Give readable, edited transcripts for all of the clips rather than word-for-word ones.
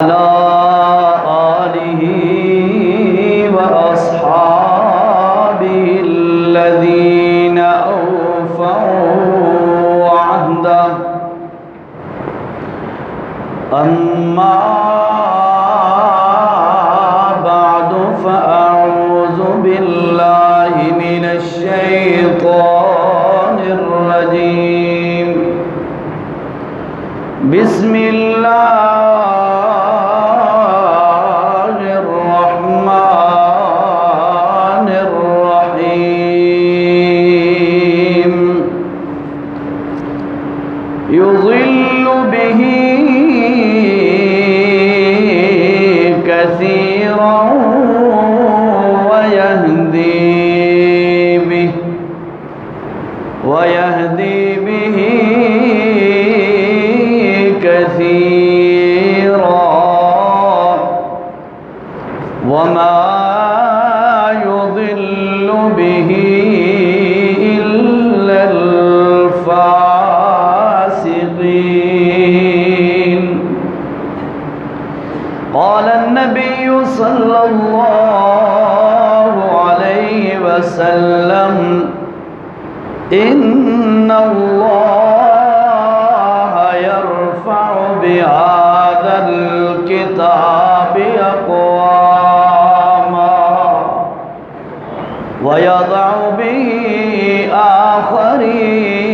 آلہ وأصحابہ الذین أوفوا عہدہ اما بعد فأعوذ باللہ من الشیطان الرجیم بسم اللہ يضل به كثيرا ويهدي به كثيرا وما يضل به إلا الفاسقين. قال النبي صلى الله عليه وسلم إن الله يرفع بهذا الكتاب أقواما ويضع به آخرين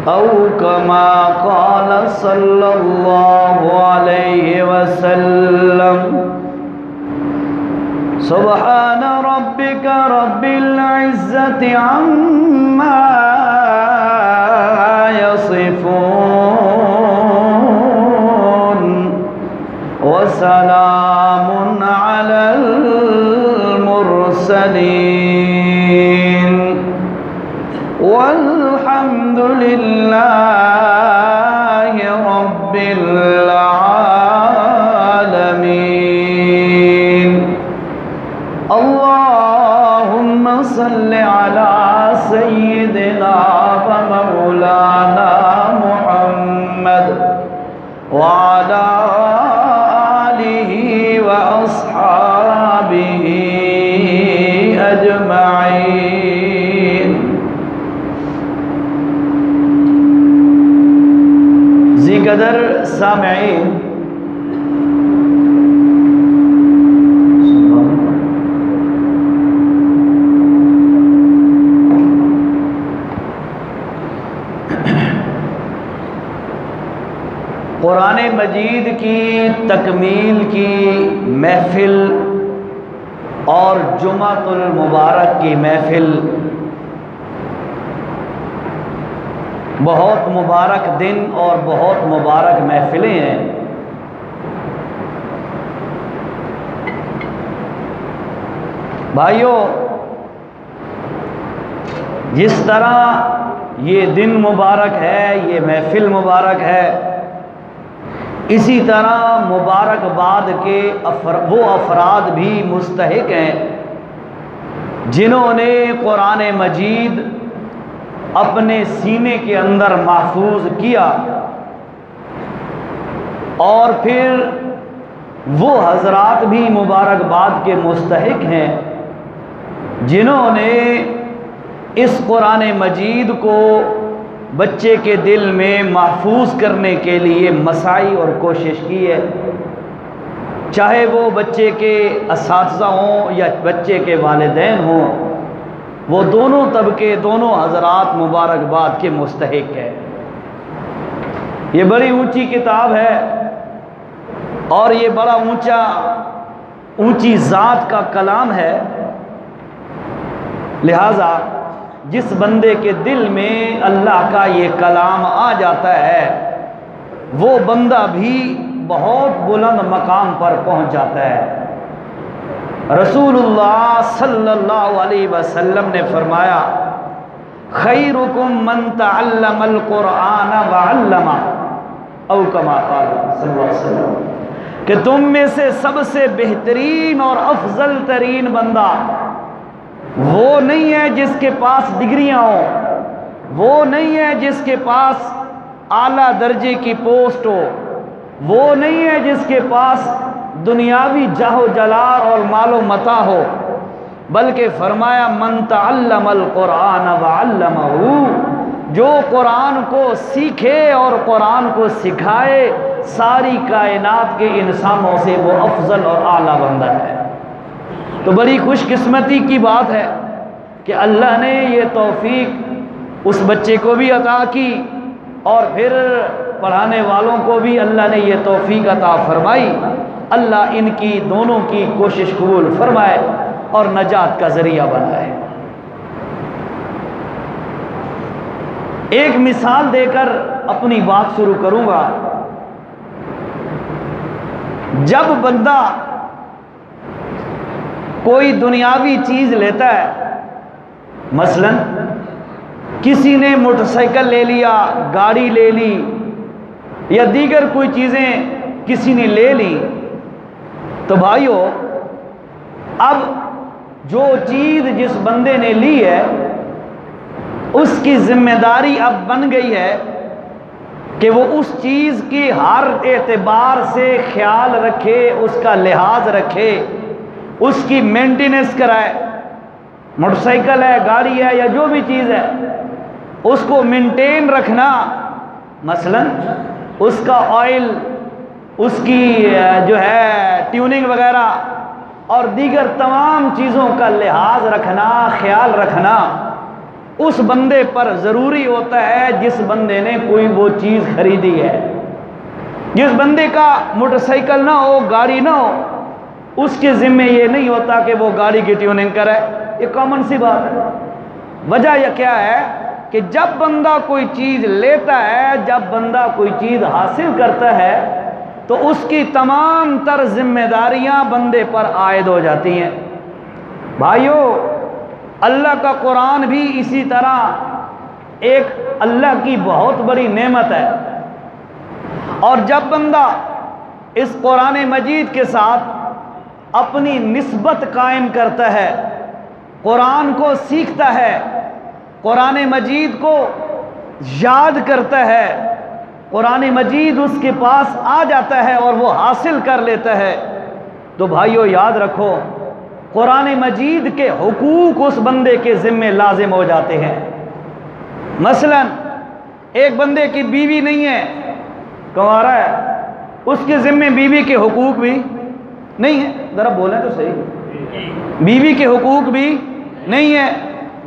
أو كما قال صلى الله عليه وسلم. سبحان ربك رب العزة عما يصفون وسلام على المرسلين والحمد لله رب العالمين. اللهم صل على سيدنا ومولانا محمد وعلى آله وأصحابه أجمعين. ذی قدر سامعین، قرآن مجید کی تکمیل کی محفل اور جمعۃ المبارک کی محفل بہت مبارک دن اور بہت مبارک محفلیں ہیں. بھائیوں، جس طرح یہ دن مبارک ہے، یہ محفل مبارک ہے، اسی طرح مبارکباد کے وہ افراد بھی مستحق ہیں جنہوں نے قرآن مجید اپنے سینے کے اندر محفوظ کیا، اور پھر وہ حضرات بھی مبارکباد کے مستحق ہیں جنہوں نے اس قرآن مجید کو بچے کے دل میں محفوظ کرنے کے لیے مساعی اور کوشش کی ہے، چاہے وہ بچے کے اساتذہ ہوں یا بچے کے والدین ہوں. وہ دونوں طبقے، دونوں حضرات مبارکباد کے مستحق ہیں. یہ بڑی اونچی کتاب ہے اور یہ بڑا اونچی ذات کا کلام ہے. لہذا جس بندے کے دل میں اللہ کا یہ کلام آ جاتا ہے، وہ بندہ بھی بہت بلند مقام پر پہنچ جاتا ہے. رسول اللہ صلی اللہ علیہ وسلم نے فرمایا، خیرکم من تعلم القرآن وعلمہ، او کما قال صلی اللہ علیہ وسلم، کہ تم میں سے سب سے بہترین اور افضل ترین بندہ وہ نہیں ہے جس کے پاس ڈگریاں ہوں، وہ نہیں ہے جس کے پاس اعلیٰ درجے کی پوسٹ ہو، وہ نہیں ہے جس کے پاس دنیاوی جاہ و جلال اور مال و متاع ہو، بلکہ فرمایا من تعلم القرآن وعلمہ، جو قرآن کو سیکھے اور قرآن کو سکھائے، ساری کائنات کے انسانوں سے وہ افضل اور اعلیٰ بندہ ہے۔ تو بڑی خوش قسمتی کی بات ہے کہ اللہ نے یہ توفیق اس بچے کو بھی عطا کی اور پھر پڑھانے والوں کو بھی اللہ نے یہ توفیق عطا فرمائی۔ اللہ ان کی دونوں کی کوشش قبول فرمائے اور نجات کا ذریعہ بنائے۔ ایک مثال دے کر اپنی بات شروع کروں گا۔ جب بندہ کوئی دنیاوی چیز لیتا ہے، مثلا کسی نے موٹر سائیکل لے لیا، گاڑی لے لی، یا دیگر کوئی چیزیں کسی نے لے لی، تو بھائیو اب جو چیز جس بندے نے لی ہے اس کی ذمہ داری اب بن گئی ہے کہ وہ اس چیز کی ہر اعتبار سے خیال رکھے، اس کا لحاظ رکھے، اس کی مینٹیننس کرائے۔ موٹر سائیکل ہے، گاڑی ہے، یا جو بھی چیز ہے، اس کو مینٹین رکھنا، مثلا اس کا آئل، اس کی جو ہے ٹیوننگ وغیرہ اور دیگر تمام چیزوں کا لحاظ رکھنا، خیال رکھنا اس بندے پر ضروری ہوتا ہے جس بندے نے کوئی وہ چیز خریدی ہے۔ جس بندے کا موٹر سائیکل نہ ہو، گاڑی نہ ہو، اس کے ذمہ یہ نہیں ہوتا کہ وہ گاڑی کی ٹیوننگ کرے۔ یہ کامن سی بات ہے۔ وجہ یہ کیا ہے کہ جب بندہ کوئی چیز لیتا ہے، جب بندہ کوئی چیز حاصل کرتا ہے، تو اس کی تمام تر ذمہ داریاں بندے پر عائد ہو جاتی ہیں۔ بھائیو، اللہ کا قرآن بھی اسی طرح ایک اللہ کی بہت بڑی نعمت ہے، اور جب بندہ اس قرآن مجید کے ساتھ اپنی نسبت قائم کرتا ہے، قرآن کو سیکھتا ہے، قرآن مجید کو یاد کرتا ہے، قرآن مجید اس کے پاس آ جاتا ہے اور وہ حاصل کر لیتا ہے، تو بھائیو یاد رکھو قرآن مجید کے حقوق اس بندے کے ذمہ لازم ہو جاتے ہیں۔ مثلا ایک بندے کی بیوی نہیں ہے، کنوارا ہے، اس کے ذمہ بیوی کے حقوق بھی نہیں ہے، ذرا بولیں تو صحیح، بیوی کے حقوق بھی نہیں ہے،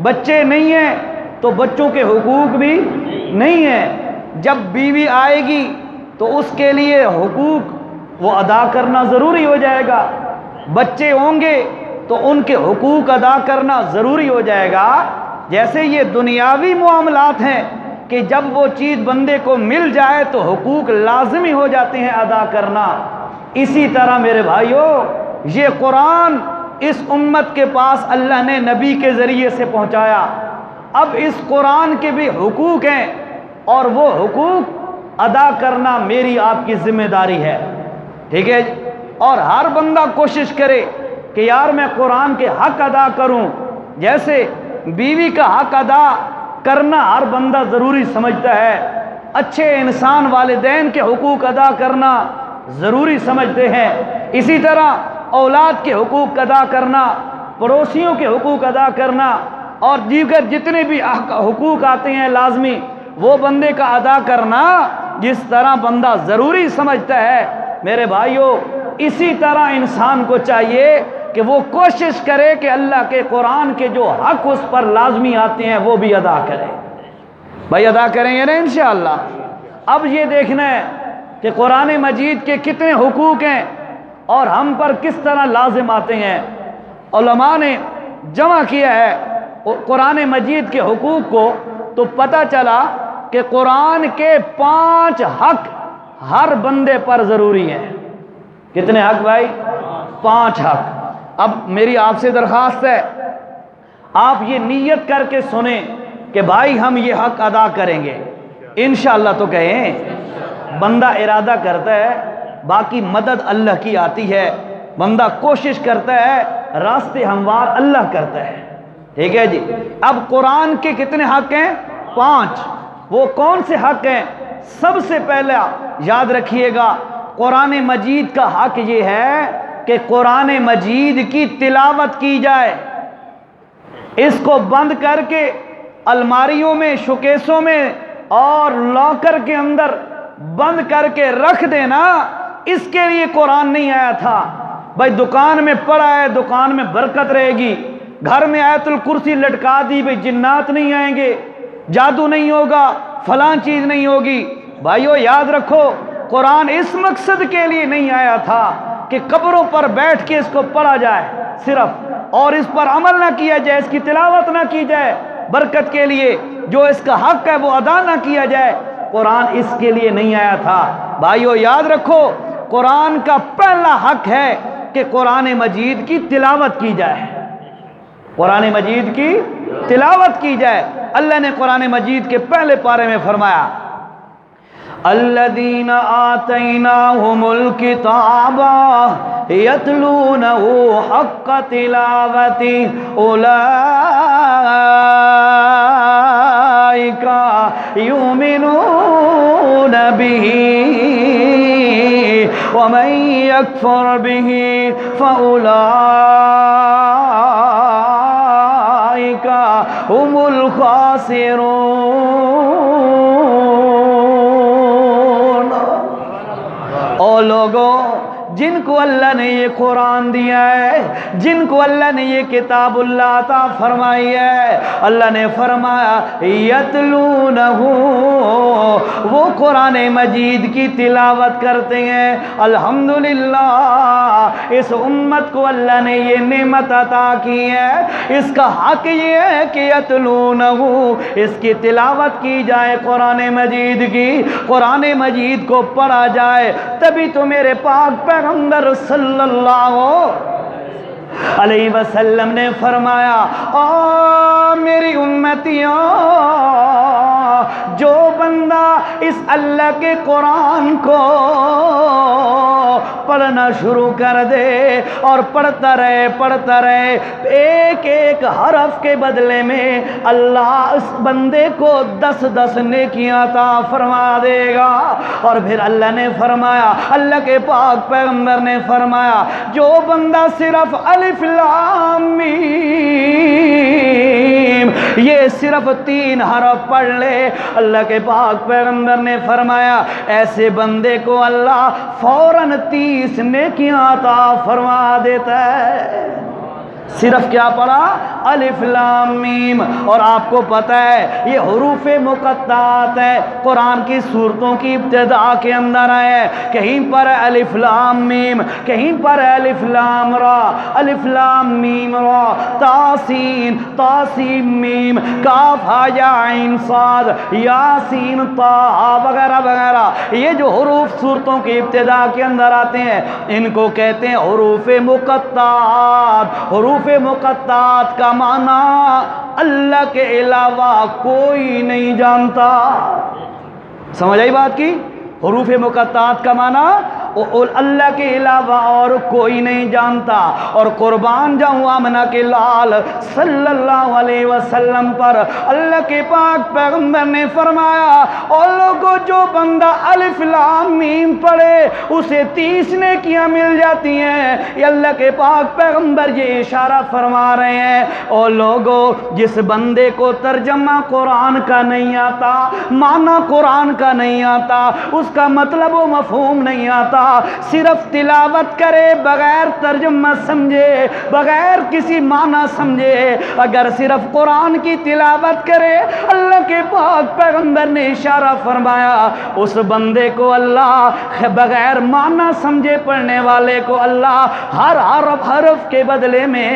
بچے نہیں ہیں تو بچوں کے حقوق بھی نہیں ہیں۔ جب بیوی آئے گی تو اس کے لیے حقوق وہ ادا کرنا ضروری ہو جائے گا، بچے ہوں گے تو ان کے حقوق ادا کرنا ضروری ہو جائے گا۔ جیسے یہ دنیاوی معاملات ہیں کہ جب وہ چیز بندے کو مل جائے تو حقوق لازمی ہو جاتے ہیں ادا کرنا، اسی طرح میرے بھائیو یہ قرآن اس امت کے پاس اللہ نے نبی کے ذریعے سے پہنچایا۔ اب اس قرآن کے بھی حقوق ہیں اور وہ حقوق ادا کرنا میری آپ کی ذمہ داری ہے، ٹھیک ہے؟ اور ہر بندہ کوشش کرے کہ یار میں قرآن کے حق ادا کروں۔ جیسے بیوی کا حق ادا کرنا ہر بندہ ضروری سمجھتا ہے، اچھے انسان والدین کے حقوق ادا کرنا ضروری سمجھتے ہیں، اسی طرح اولاد کے حقوق ادا کرنا، پڑوسیوں کے حقوق ادا کرنا اور دیگر جتنے بھی حقوق آتے ہیں لازمی، وہ بندے کا ادا کرنا جس طرح بندہ ضروری سمجھتا ہے، میرے بھائیوں اسی طرح انسان کو چاہیے کہ وہ کوشش کرے کہ اللہ کے قرآن کے جو حق اس پر لازمی آتے ہیں وہ بھی ادا کرے۔ بھائی ادا کریں گے نا انشاءاللہ؟ اب یہ دیکھنا ہے کہ قرآن مجید کے کتنے حقوق ہیں اور ہم پر کس طرح لازم آتے ہیں۔ علماء نے جمع کیا ہے قرآن مجید کے حقوق کو، تو پتہ چلا کہ قرآن کے 5 حق ہر بندے پر ضروری ہیں۔ کتنے حق بھائی؟ 5 حق۔ اب میری آپ سے درخواست ہے، آپ یہ نیت کر کے سنیں کہ بھائی ہم یہ حق ادا کریں گے انشاءاللہ، تو کہیں بندہ ارادہ کرتا ہے، باقی مدد اللہ کی آتی ہے، بندہ کوشش کرتا ہے، راستے ہموار اللہ کرتا ہے، ٹھیک ہے جی؟ اب قرآن کے کتنے حق ہیں؟ 5۔ وہ کون سے حق ہیں؟ سب سے پہلا یاد رکھیے گا قرآن مجید کا حق یہ ہے کہ قرآن مجید کی تلاوت کی جائے. اس کو بند کر کے الماریوں میں، شوکیسوں میں اور لاکر کے اندر بند کر کے رکھ دینا، اس کے لیے قرآن نہیں آیا تھا. بھائی دکان میں پڑا ہے، دکان میں برکت رہے گی. گھر میں آیت الکرسی لٹکا دی، بھائی جنات نہیں آئیں گے، جادو نہیں ہوگا، فلاں چیز نہیں ہوگی. بھائیو یاد رکھو قرآن اس مقصد کے لیے نہیں آیا تھا کہ قبروں پر بیٹھ کے اس کو پڑھا جائے صرف، اور اس پر عمل نہ کیا جائے، اس کی تلاوت نہ کی جائے برکت کے لیے، جو اس کا حق ہے وہ ادا نہ کیا جائے. قرآن اس کے لیے نہیں آیا تھا. بھائیو یاد رکھو قرآن کا پہلا حق ہے کہ قرآن مجید کی تلاوت کی جائے، قرآن مجید کی تلاوت کی جائے. اللہ نے قرآن مجید کے پہلے پارے میں فرمایا الذین آتیناہم الکتاب یتلونہ حق تلاوتی اولئک یؤمنون بہ ومن یکفر بہ فاولئک هم الخاسرون. او لوگو جن کو اللہ نے یہ قرآن دیا ہے، جن کو اللہ نے یہ کتاب اللہ عطا فرمائی ہے، اللہ نے فرمایا یتلونہ، وہ قرآن مجید کی تلاوت کرتے ہیں. الحمدللہ اس امت کو اللہ نے یہ نعمت عطا کی ہے، اس کا حق یہ ہے کہ یتلونہ، اس کی تلاوت کی جائے قرآن مجید کی، قرآن مجید کو پڑھا جائے. تبھی تو میرے پاک پیغمبر صلی اللہ علیہ وسلم نے فرمایا میری امتیوں، جو بندہ اس اللہ کے قرآن کو پڑھنا شروع کر دے اور پڑھتا رہے ایک ایک حرف کے بدلے میں اللہ اس بندے کو 10 نیکیاں عطا فرما دے گا. اور پھر اللہ نے فرمایا، اللہ کے پاک پیغمبر نے فرمایا جو بندہ صرف الف لام میم یہ صرف 3 حرف پڑھ لے، اللہ کے پاک پیغمبر نے فرمایا ایسے بندے کو اللہ فوراً 30 نیکیاں عطا فرما دیتا ہے. صرف کیا پڑھا؟ الف لام میم. اور آپ کو پتہ ہے یہ حروف مقطعات ہے، قرآن کی سورتوں کی ابتدا کے اندر ہے. کہیں پر الف لام میم، کہیں پر الف لام را، الف لام میم را، تاسین تاسیم میم، کاف ہا یا عین صاد، یاسین طا وغیرہ وغیرہ. یہ جو حروف سورتوں کی ابتدا کے اندر آتے ہیں ان کو کہتے ہیں حروف مقطعات. حروف مقطعات کا معنی اللہ کے علاوہ کوئی نہیں جانتا. سمجھ آئی بات کی؟ حروف مقطعات کا معنی اللہ کے علاوہ اور کوئی نہیں جانتا. اور قربان جاؤں آمنہ کے لال صلی اللہ علیہ وسلم پر اللہ کے پاک پیغمبر نے فرمایا اور لوگوں جو بندہ الف لام میم پڑھے اسے 30 نیکیاں مل جاتی ہیں. یہ اللہ کے پاک پیغمبر یہ اشارہ فرما رہے ہیں اور لوگوں جس بندے کو ترجمہ قرآن کا نہیں آتا، معنی قرآن کا نہیں آتا، اس کا مطلب و مفہوم نہیں آتا، صرف تلاوت کرے بغیر ترجمہ سمجھے، بغیر کسی معنی سمجھے، اگر صرف قرآن کی تلاوت کرے اللہ کے پاک پیغمبر نے اشارہ فرمایا اس بندے کو اللہ بغیر معنی سمجھے پڑھنے والے کو اللہ ہر حرف کے بدلے میں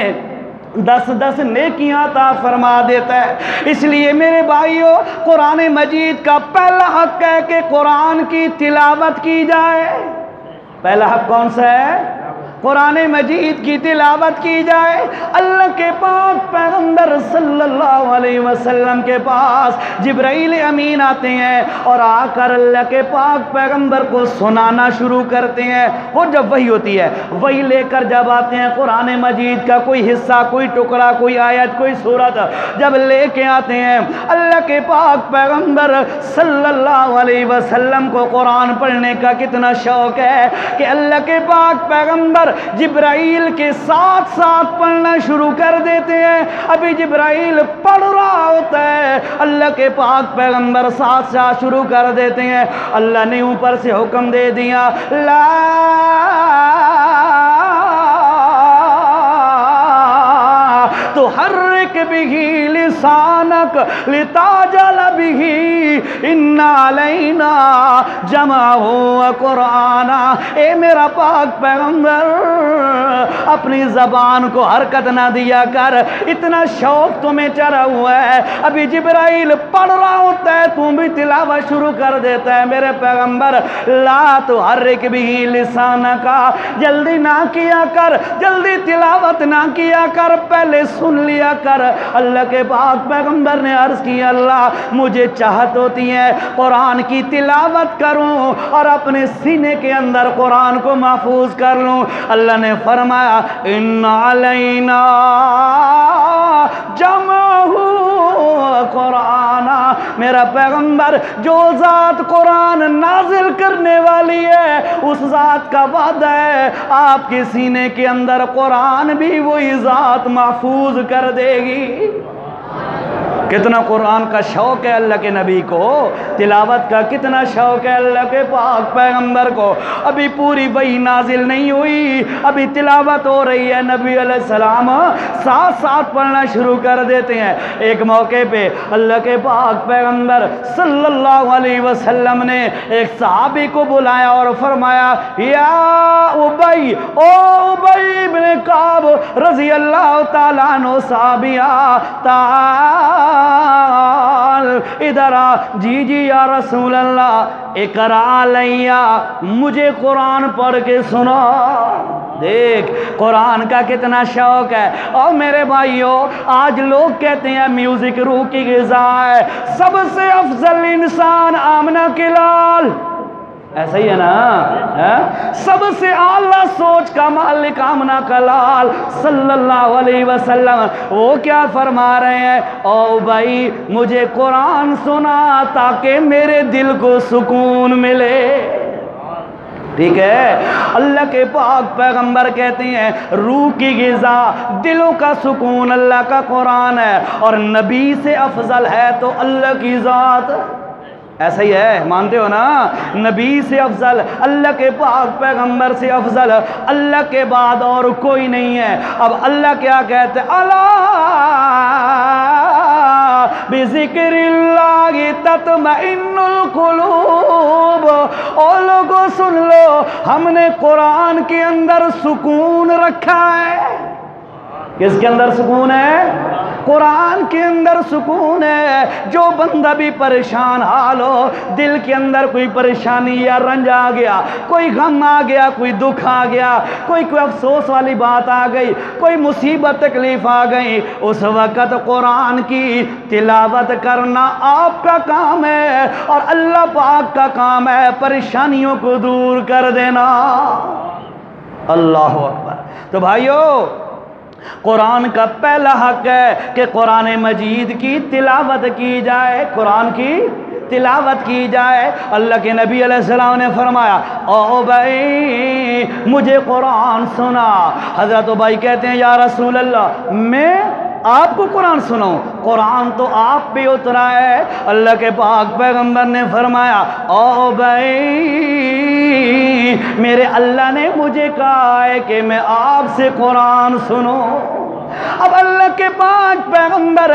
10 نیکیاں عطا فرما دیتا ہے. اس لیے میرے بھائیوں قرآن مجید کا پہلا حق ہے کہ قرآن کی تلاوت کی جائے. پہلا حق کون سا ہے؟ قرآن مجید کی تلاوت کی جائے، اللہ کے پاک پیغمبر صلی اللہ علیہ وسلم کے پاس جبرائیل امین آتے ہیں اور آ کر اللہ کے پاک پیغمبر کو سنانا شروع کرتے ہیں۔ وہ جب وحی ہوتی ہے، وحی لے کر جب آتے ہیں قرآن مجید کا کوئی حصہ، کوئی ٹکڑا، کوئی آیت، کوئی سورت جب لے کے آتے ہیں، اللہ کے پاک پیغمبر صلی اللہ علیہ وسلم کو قرآن پڑھنے کا کتنا شوق ہے کہ اللہ کے پاک پیغمبر جبرائیل کے ساتھ ساتھ پڑھنا شروع کر دیتے ہیں۔ ابھی جبرائیل پڑھ رہا ہوتا ہے، اللہ کے پاک پیغمبر ساتھ ساتھ شروع کر دیتے ہیں۔ اللہ نے اوپر سے حکم دے دیا، لا تحرک به لسانک لتعجل به ان علینا جمعہ وقرآنا۔ اے میرا پاک پیغمبر، اپنی زبان کو حرکت نہ دیا کر، اتنا شوق تمہیں چڑھا ہوا ہے، ابھی جبرائیل پڑھ رہا ہوتا ہے تم بھی تلاوت شروع کر دیتا ہے۔ میرے پیغمبر لا تحرک به لسانک، جلدی نہ کیا کر، جلدی تلاوت نہ کیا کر، پہلے سن لیا کر۔ اللہ کے پاک پیغمبر نے عرض کی، اللہ مجھے چاہت ہوتی ہے قرآن کی تلاوت کروں اور اپنے سینے کے اندر قرآن کو محفوظ کر لوں۔ اللہ نے فرمایا، ان علینا جمعہ قرآن۔ میرا پیغمبر، جو ذات قرآن نازل کرنے والی ہے اس ذات کا وعدہ ہے آپ کے سینے کے اندر قرآن بھی وہی ذات محفوظ کر دے گی۔ کتنا قرآن کا شوق ہے اللہ کے نبی کو، تلاوت کا کتنا شوق ہے اللہ کے پاک پیغمبر کو۔ ابھی پوری وحی نازل نہیں ہوئی، ابھی تلاوت ہو رہی ہے، نبی علیہ السلام ساتھ ساتھ پڑھنا شروع کر دیتے ہیں۔ ایک موقع پہ اللہ کے پاک پیغمبر صلی اللہ علیہ وسلم نے ایک صحابی کو بلایا اور فرمایا، یا ابی، او ابی بن کعب رضی اللہ تعالیٰ عنہ صحابیہ، ادھر آ۔ جی جی یا رسول اللہ، اقرا علیہ، مجھے قرآن پڑھ کے سنا۔ دیکھ قرآن کا کتنا شوق ہے۔ اور میرے بھائیوں، آج لوگ کہتے ہیں میوزک روح کی غذا ہے، سب سے افضل انسان آمنہ کے لال، ایسا ہی ہے نا؟ سب سے اعلیٰ سوچ کا مالک آمنہ کا لال صلی اللہ علیہ وسلم، وہ کیا فرما رہے ہیں، او بھائی مجھے قرآن سنا تاکہ میرے دل کو سکون ملے۔ ٹھیک ہے، اللہ کے پاک پیغمبر کہتے ہیں روح کی غذا، دلوں کا سکون اللہ کا قرآن ہے، اور نبی سے افضل ہے تو اللہ کی ذات۔ ایسا ہی ہے، مانتے ہو نا؟ نبی سے افضل، اللہ کے پاک پیغمبر سے افضل اللہ کے بعد اور کوئی نہیں ہے۔ اب اللہ کیا کہتے ہیں، الا بذکر اللہ تطمئن القلوب۔ او لوگوں سن لو، ہم نے قرآن کے اندر سکون رکھا ہے۔ کس کے اندر سکون ہے؟ قرآن کے اندر سکون ہے۔ جو بندہ بھی پریشان حال ہو، دل کے اندر کوئی پریشانی یا رنج آ گیا، کوئی غم آ گیا، کوئی دکھ آ گیا، کوئی افسوس والی بات آ گئی، کوئی مصیبت تکلیف آ گئی، اس وقت قرآن کی تلاوت کرنا آپ کا کام ہے اور اللہ پاک کا کام ہے پریشانیوں کو دور کر دینا۔ اللہ اکبر۔ تو بھائیو، قرآن کا پہلا حق ہے کہ قرآن مجید کی تلاوت کی جائے، قرآن کی تلاوت کی جائے۔ اللہ کے نبی علیہ السلام نے فرمایا، او بھائی مجھے قرآن سنا۔ حضرت بھائی کہتے ہیں، یا رسول اللہ میں آپ کو قرآن سناؤں؟ قرآن تو آپ پہ اترا ہے۔ اللہ کے پاک پیغمبر نے فرمایا، او بھائی میرے اللہ نے مجھے کہا ہے کہ میں آپ سے قرآن سنوں۔ اب اللہ کے پاک پیغمبر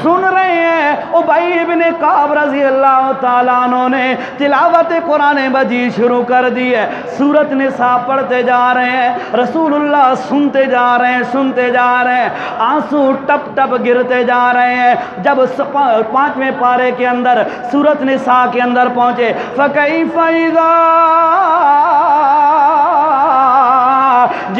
سن رہے ہیں، ابی ابن کعب رضی اللہ تعالیٰ عنہ نے تلاوت قرآن مجید شروع کر دی ہے، سورۃ نساء پڑھتے جا رہے ہیں، رسول اللہ سنتے جا رہے ہیں، سنتے جا رہے ہیں، آنسو ٹپ ٹپ گرتے جا رہے ہیں۔ جب 5ویں پارے کے اندر سورۃ نساء کے اندر پہنچے، فَكَيْفَ إِذَا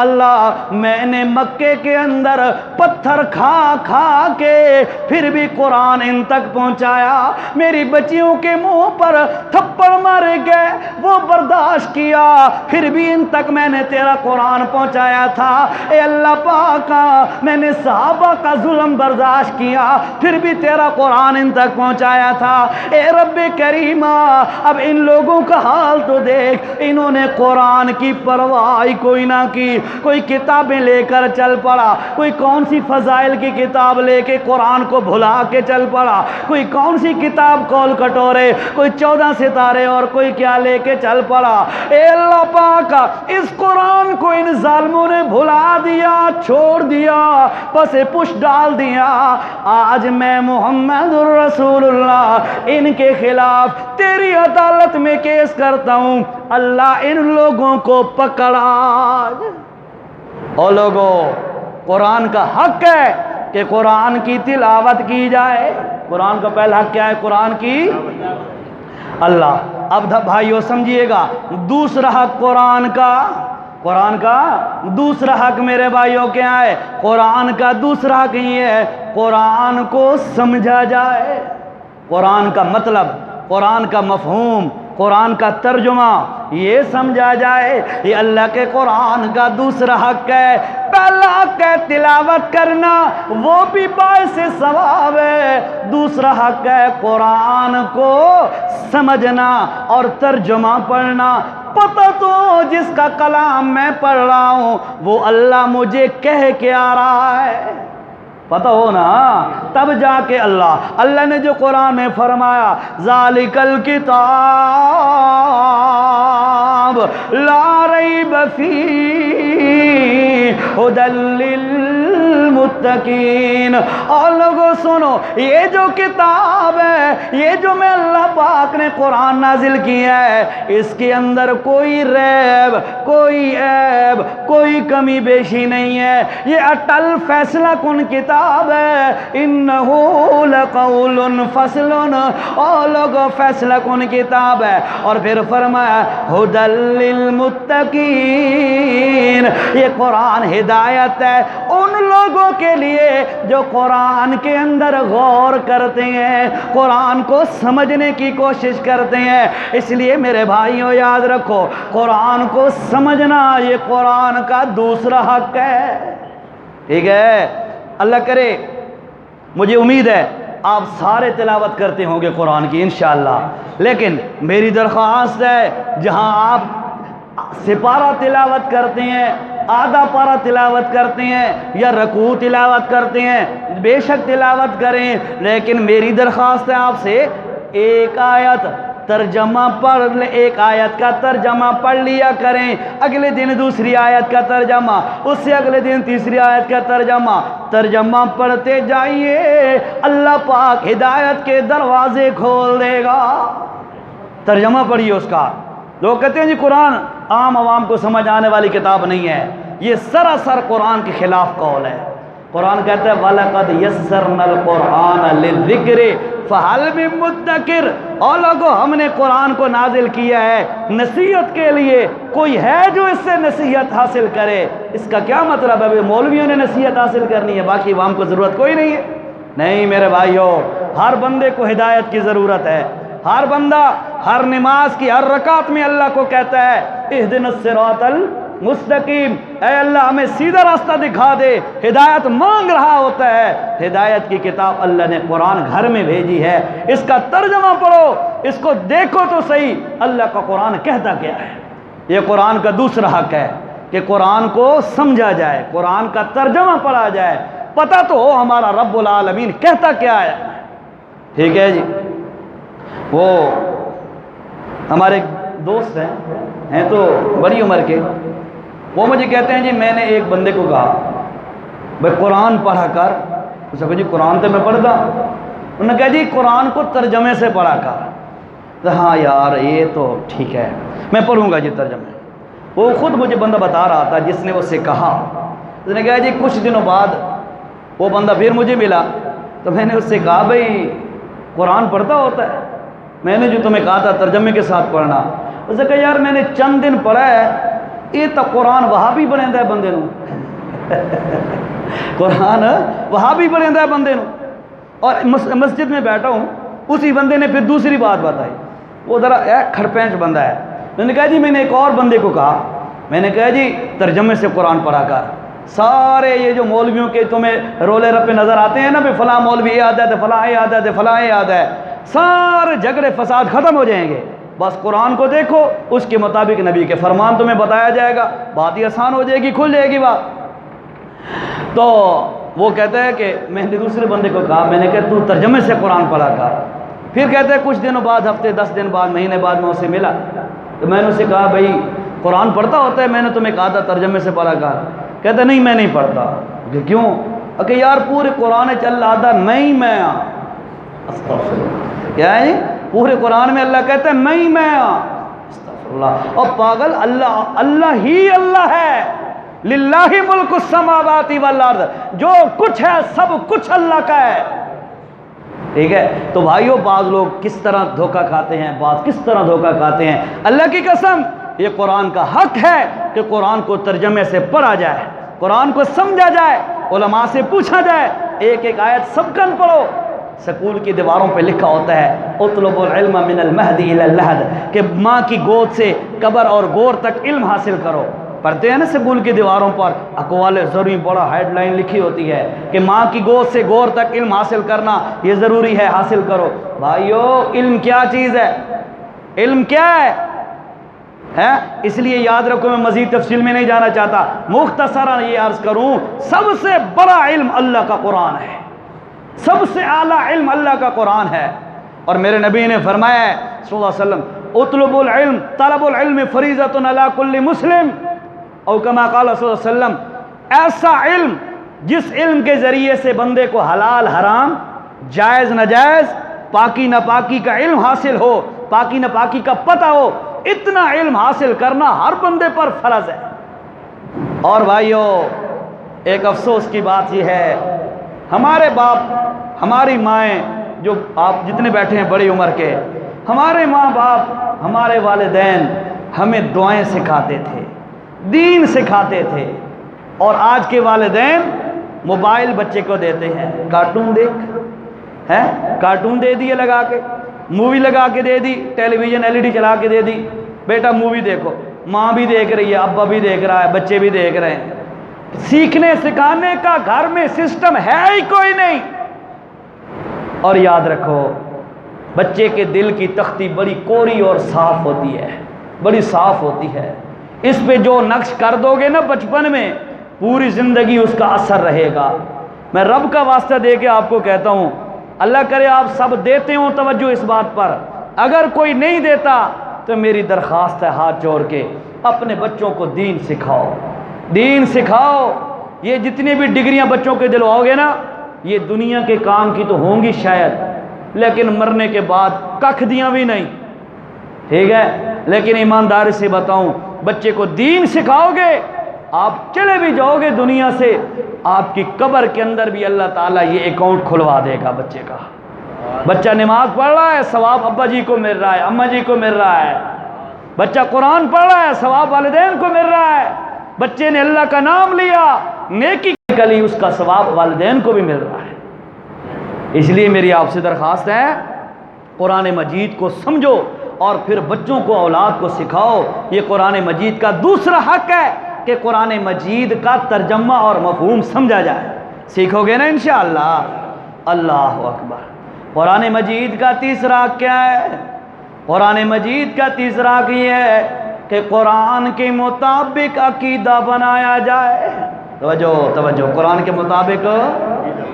اللہ میں نے مکے کے اندر پتھر کھا کھا کے پھر بھی قرآن ان تک پہنچایا، میری بچیوں کے منہ پر تھپڑ مارے گئے وہ برداشت کیا، پھر بھی ان تک میں نے تیرا قرآن پہنچایا تھا۔ اے اللہ پاکا میں نے صحابہ کا ظلم برداشت کیا پھر بھی تیرا قرآن ان تک پہنچایا تھا۔ اے رب کریمہ اب ان لوگوں کا حال تو دیکھ، انہوں نے قرآن کی پرواہ کوئی نہ کی، کوئی کتابیں لے کر چل پڑا، کوئی کون سی فضائل کی کتاب لے کے قرآن کو بھلا کے چل پڑا، کوئی کون سی کتاب کول کٹورے، کوئی 14 ستارے اور کوئی کیا لے کے چل پڑا۔ اے اللہ پاک اس قرآن کو ان ظالموں نے بھلا دیا، چھوڑ دیا، پس پش ڈال دیا۔ آج میں محمد الرسول اللہ ان کے خلاف تیری عدالت میں کیس کرتا ہوں، اللہ ان لوگوں کو پکڑا۔ او لوگو قرآن کا حق ہے کہ قرآن کی تلاوت کی جائے۔ قرآن کا پہلا حق کیا ہے؟ قرآن کی اللہ۔ اب بھائیو سمجھیے گا دوسرا حق قرآن کا دوسرا حق میرے بھائیوں کیا ہے؟ قرآن کا دوسرا حق یہ ہے قرآن کو سمجھا جائے، قرآن کا مطلب، قرآن کا مفہوم، قرآن کا ترجمہ یہ سمجھا جائے۔ یہ اللہ کے قرآن کا دوسرا حق ہے۔ پہلا حق ہے تلاوت کرنا، وہ بھی باعث ثواب ہے۔ دوسرا حق ہے قرآن کو سمجھنا اور ترجمہ پڑھنا۔ پتہ تو جس کا کلام میں پڑھ رہا ہوں وہ اللہ مجھے کہہ کے آ رہا ہے، پتہ ہو نا، تب جا کے اللہ نے جو قرآن میں فرمایا ذالک الکتاب لا ریب فیہ ھدی للمتقین۔ اور لوگوں سنو، یہ جو کتاب ہے، یہ جو میں اللہ پاک نے قرآن نازل کیا ہے، اس کے اندر کوئی ریب، کوئی عیب، کوئی کمی بیشی نہیں ہے۔ یہ اٹل فیصلہ کن کتاب ہے۔ انہو لقول فصل، اور لوگوں فیصلہ کن کتاب ہے۔ اور پھر فرمایا ھدی للمتقین، یہ قرآن ہدایت ہے ان لوگوں کے لیے جو قرآن کے اندر غور کرتے ہیں، قرآن کو سمجھنے کی کوشش کرتے ہیں۔ اس لیے میرے بھائیوں یاد رکھو قرآن کو سمجھنا یہ قرآن کا دوسرا حق ہے، ٹھیک ہے؟ اللہ کرے، مجھے امید ہے آپ سارے تلاوت کرتے ہوں گے قرآن کی انشاءاللہ، لیکن میری درخواست ہے جہاں آپ سپارہ تلاوت کرتے ہیں، آدھا پارہ تلاوت کرتے ہیں یا رکوع تلاوت کرتے ہیں، بے شک تلاوت کریں، لیکن میری درخواست ہے آپ سے ایک آیت ترجمہ پڑھ لیں، ایک آیت کا ترجمہ پڑھ لیا کریں، اگلے دن دوسری آیت کا ترجمہ، اس سے اگلے دن تیسری آیت کا ترجمہ پڑھتے جائیے، اللہ پاک ہدایت کے دروازے کھول دے گا۔ ترجمہ پڑھیے اس کا۔ لوگ کہتے ہیں جی قرآن عام عوام کو سمجھ آنے والی کتاب نہیں ہے، یہ سراسر قرآن کے خلاف قول ہے۔ قرآن کہتا ہے وَلَقَدْ يَسَّرْنَا الْقُرْآنَ لِلذِّكْرِ فَهَلْ مِن مُدَّكِرٍ۔ اور لوگوں ہم نے قرآن کو نازل کیا ہے نصیحت کے لیے، کوئی ہے جو اس سے نصیحت حاصل کرے؟ اس کا کیا مطلب ہے؟ مولویوں نے نصیحت حاصل کرنی ہے، باقی عوام کو ضرورت کوئی نہیں ہے؟ نہیں میرے بھائیوں، ہر بندے کو ہدایت کی ضرورت ہے۔ ہر بندہ ہر نماز کی ہر رکعت میں اللہ کو کہتا ہے اہدنا الصراط المستقیم، اے اللہ ہمیں سیدھا راستہ دکھا دے، ہدایت مانگ رہا ہوتا ہے۔ ہدایت کی کتاب اللہ نے قرآن گھر میں بھیجی ہے، اس کا ترجمہ پڑھو، اس کو دیکھو تو صحیح اللہ کا قرآن کہتا کیا ہے۔ یہ قرآن کا دوسرا حق ہے کہ قرآن کو سمجھا جائے، قرآن کا ترجمہ پڑھا جائے، پتہ تو ہو ہمارا رب العالمین کہتا کیا ہے، ٹھیک ہے جی؟ وہ ہمارے دوست ہیں تو بڑی عمر کے، وہ مجھے کہتے ہیں جی میں نے ایک بندے کو کہا بھائی قرآن پڑھا کر، اس نے کہا جی قرآن تو میں پڑھتا، انہوں نے کہا جی قرآن کو ترجمے سے پڑھا کر۔ تو ہاں یار یہ تو ٹھیک ہے میں پڑھوں گا جی ترجمے۔ وہ خود مجھے بندہ بتا رہا تھا جس نے اس سے کہا، اس نے کہا جی کچھ دنوں بعد وہ بندہ پھر مجھے ملا تو میں نے اس سے کہا بھائی قرآن پڑھتا ہوتا ہے؟ میں نے جو تمہیں کہا تھا ترجمے کے ساتھ پڑھنا، اس نے کہا یار میں نے چند دن پڑھا ہے یہ تو قرآن وہابی بنیندہ ہے بندے نو قرآن وہابی بنیندہ ہے بندے نو. اور مسجد میں بیٹھا ہوں, اسی بندے نے پھر دوسری بات بتائی. وہ ذرا کھڑپینچ بندہ ہے. میں نے کہا جی, میں نے ایک اور بندے کو کہا, میں نے کہا جی ترجمے سے قرآن پڑھا کر. سارے یہ جو مولویوں کے تمہیں رولے رپے نظر آتے ہیں نا, بھی فلاں مولوی یہ عادت ہے, فلاں یہ عادت ہے, فلاں یہ عادت ہے, سارے جھگڑے فساد ختم ہو جائیں گے. بس قرآن کو دیکھو, اس کے مطابق نبی کے فرمان تمہیں بتایا جائے گا, بات ہی آسان ہو جائے گی, کھل جائے گی بات. تو وہ کہتا ہے کہ میں نے دوسرے بندے کو کہا, میں نے کہا تو ترجمے سے قرآن پڑھا کر. پھر کہتے ہیں کچھ دنوں بعد, ہفتے 10 دن بعد, مہینے بعد میں اسے ملا, تو میں نے اسے کہا بھائی قرآن پڑھتا ہوتا ہے؟ میں نے تمہیں کہا تھا ترجمے سے پڑھا کر. کہتا نہیں میں نہیں پڑھتا. کہ کیوں؟ کہ یار پورے قرآن چل رہا تھا میں کیا ہے پورے قرآن میں اللہ کہتا ہے میں استغفر اللہ. اور پاگل, اللہ ہی اللہ ہے. للہ ملک السماوات والارض, جو کچھ ہے سب کچھ اللہ کا ہے. ٹھیک ہے. تو بھائیو, بعض لوگ کس طرح دھوکہ کھاتے ہیں, بعض کس طرح دھوکہ کھاتے ہیں. اللہ کی قسم, یہ قرآن کا حق ہے کہ قرآن کو ترجمے سے پڑھا جائے, قرآن کو سمجھا جائے, علماء سے پوچھا جائے, ایک ایک آیت سب کن پڑھو. سکول کی دیواروں پہ لکھا ہوتا ہے اطلب العلم من المہد الی اللحد, کہ ماں کی گود سے قبر اور گور تک علم حاصل کرو. پڑھتے ہیں نا سکول کی دیواروں پر اقوال ضروری بڑا ہیڈ لائن لکھی ہوتی ہے کہ ماں کی گود سے گور تک علم حاصل کرنا یہ ضروری ہے, حاصل کرو. بھائیو, علم کیا چیز ہے؟ علم کیا ہے؟ اس لیے یاد رکھو, میں مزید تفصیل میں نہیں جانا چاہتا, مختصراً یہ عرض کروں, سب سے بڑا علم اللہ کا قرآن ہے, سب سے اعلیٰ علم اللہ کا قرآن ہے. اور میرے نبی نے فرمایا ہے صلی اللہ علیہ وسلم, اطلب العلم, طلب العلم فریضۃ علی کل مسلم, او کما قال صلی اللہ علیہ وسلم. ایسا علم جس علم کے ذریعے سے بندے کو حلال حرام, جائز ناجائز, پاکی ناپاکی کا علم حاصل ہو, پاکی ناپاکی کا پتہ ہو, اتنا علم حاصل کرنا ہر بندے پر فرض ہے. اور بھائیو, ایک افسوس کی بات یہ ہے, ہمارے باپ ہماری مائیں, جو آپ جتنے بیٹھے ہیں بڑی عمر کے, ہمارے ماں باپ ہمارے والدین ہمیں دعائیں سکھاتے تھے, دین سکھاتے تھے. اور آج کے والدین موبائل بچے کو دیتے ہیں, کارٹون دیکھ, ہیں کارٹون دے دیے لگا کے, مووی لگا کے دے دی, ٹیلی ویژن LED چلا کے دے دی, بیٹا مووی دیکھو. ماں بھی دیکھ رہی ہے, ابا بھی دیکھ رہا ہے, بچے بھی دیکھ رہے ہیں. سیکھنے سکھانے کا گھر میں سسٹم ہے ہی کوئی نہیں. اور یاد رکھو, بچے کے دل کی تختی بڑی کوری اور صاف ہوتی ہے, بڑی صاف ہوتی ہے. اس پہ جو نقش کر دو گے نا بچپن میں, پوری زندگی اس کا اثر رہے گا. میں رب کا واسطہ دے کے آپ کو کہتا ہوں, اللہ کرے آپ سب دیتے ہوں توجہ اس بات پر, اگر کوئی نہیں دیتا تو میری درخواست ہے ہاتھ جوڑ کے, اپنے بچوں کو دین سکھاؤ, دین سکھاؤ. یہ جتنی بھی ڈگریاں بچوں کے دلواؤ گے نا, یہ دنیا کے کام کی تو ہوں گی شاید, لیکن مرنے کے بعد ککھ دیاں بھی نہیں. ٹھیک ہے, لیکن ایمانداری سے بتاؤں, بچے کو دین سکھاؤ گے, آپ چلے بھی جاؤ گے دنیا سے, آپ کی قبر کے اندر بھی اللہ تعالیٰ یہ اکاؤنٹ کھلوا دے گا بچے کا. بچہ نماز پڑھ رہا ہے, ثواب ابا جی کو مل رہا ہے, اماں جی کو مل رہا ہے. بچہ قرآن پڑھ رہا ہے, ثواب والدین کو مل رہا ہے. بچے نے اللہ کا نام لیا, نیکی کلی, اس کا ثواب والدین کو بھی مل رہا ہے. اس لیے میری آپ سے درخواست ہے, قرآن مجید کو سمجھو اور پھر بچوں کو, اولاد کو سکھاؤ. یہ قرآن مجید کا دوسرا حق ہے کہ قرآن مجید کا ترجمہ اور مفہوم سمجھا جائے. سیکھو گے نا انشاءاللہ. اللہ اکبر. قرآن مجید کا تیسرا حق کیا ہے؟ قرآن مجید کا تیسرا حق یہ ہے کہ قرآن کے مطابق عقیدہ بنایا جائے. توجہ, قرآن کے مطابق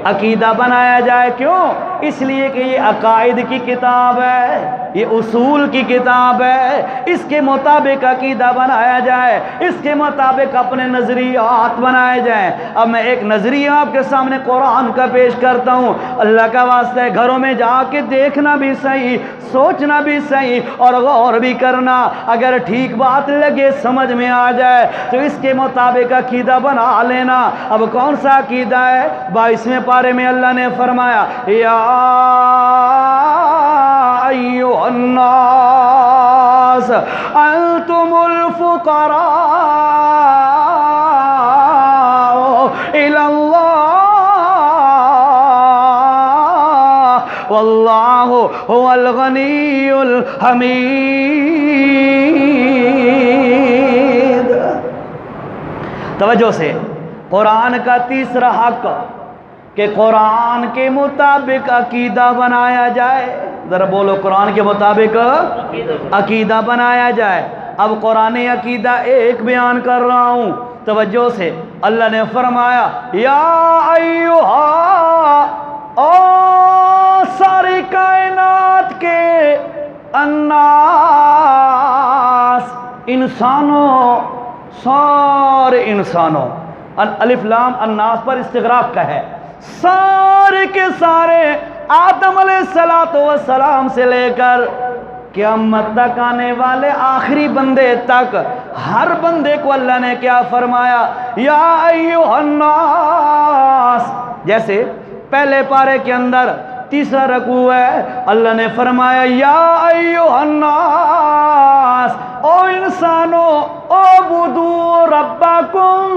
عقیدہ بنایا جائے. کیوں؟ اس لیے کہ یہ عقائد کی کتاب ہے, یہ اصول کی کتاب ہے. اس کے مطابق عقیدہ بنایا جائے, اس کے مطابق اپنے نظریات بنائے جائیں. اب میں ایک نظریہ آپ کے سامنے قرآن کا پیش کرتا ہوں, اللہ کا واسطہ ہے گھروں میں جا کے دیکھنا بھی صحیح, سوچنا بھی صحیح اور غور بھی کرنا. اگر ٹھیک بات لگے, سمجھ میں آ جائے تو اس کے مطابق عقیدہ بنا لینا. اب کون سا عقیدہ ہے؟ 22ویں پارے میں اللہ نے فرمایا, یا ایھا الناس انتم الفقراء الی اللہ واللہ هو الغنی الحمید۔ توجہ سے، قرآن کا تیسرا حق کہ قرآن کے مطابق عقیدہ بنایا جائے۔ ذرا بولو، قرآن کے مطابق عقیدہ بنایا جائے۔ اب قرآن عقیدہ ایک بیان کر رہا ہوں، توجہ سے۔ اللہ نے فرمایا یا ایہا، او ساری کائنات کے الناس، انسانوں، سارے انسانوں، الف لام الناس پر استغراق کا ہے، سارے کے سارے، آدم علیہ السلام سے لے کر قیامت تک آنے والے آخری بندے تک، ہر بندے کو اللہ نے کیا فرمایا؟ یا ایھا الناس۔ جیسے پہلے پارے کے اندر تیسرا رکوع ہے، اللہ نے فرمایا یا ایھا الناس، او انسانوں، اعبدوا ربکم،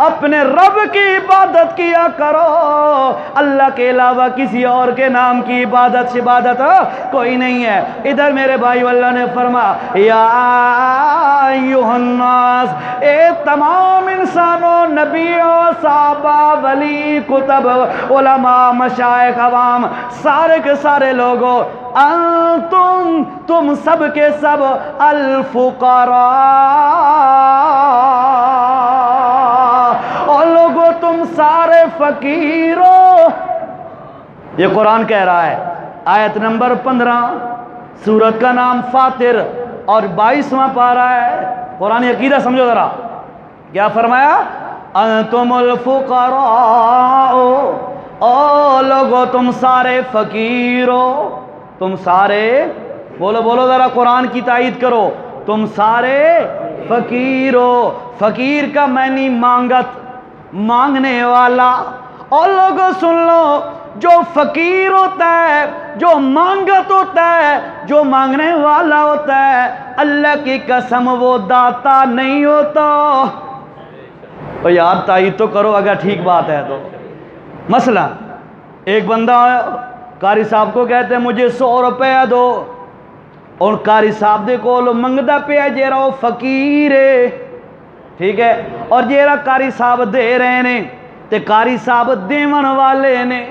اپنے رب کی عبادت کیا کرو، اللہ کے علاوہ کسی اور کے نام کی عبادت کوئی نہیں ہے۔ ادھر میرے بھائی اللہ نے فرمایا یا ایھا الناس، اے تمام انسانوں، نبیوں، صحابہ، ولی، کتب، علماء، مشائخ، عوام، سارے کے سارے لوگوں، انتم، تم سب کے سب، الفقراء، اور لوگوں تم سارے فقیر ہو۔ یہ قرآن کہہ رہا ہے، آیت نمبر 15، سورت کا نام فاطر اور 22واں پارہ ہے۔ قرآن عقیدہ سمجھو ذرا، کیا فرمایا؟ انتم الفقراء، او لوگوں تم سارے فقیر ہو، تم سارے، بولو بولو ذرا، قرآن کی تائید کرو، تم سارے فقیر ہو۔ فقیر کا معنی مانگت، مانگنے والا۔ اور لوگوں سن لو، جو فقیر ہوتا ہے، جو مانگت ہوتا ہے، جو مانگنے والا ہوتا ہے، اللہ کی قسم وہ داتا نہیں ہوتا۔ تو یار تائید تو کرو اگر ٹھیک بات ہے تو۔ مثلا ایک بندہ قاری صاحب کو کہتے ہیں مجھے 100 روپیہ دو، اور قاری صاحب دے کول منگدا پیا جیرا وہ فقیر ہے، ٹھیک ہے، اور جیرا قاری صاحب دے رہے نے تے قاری صاحب دیون والے نے،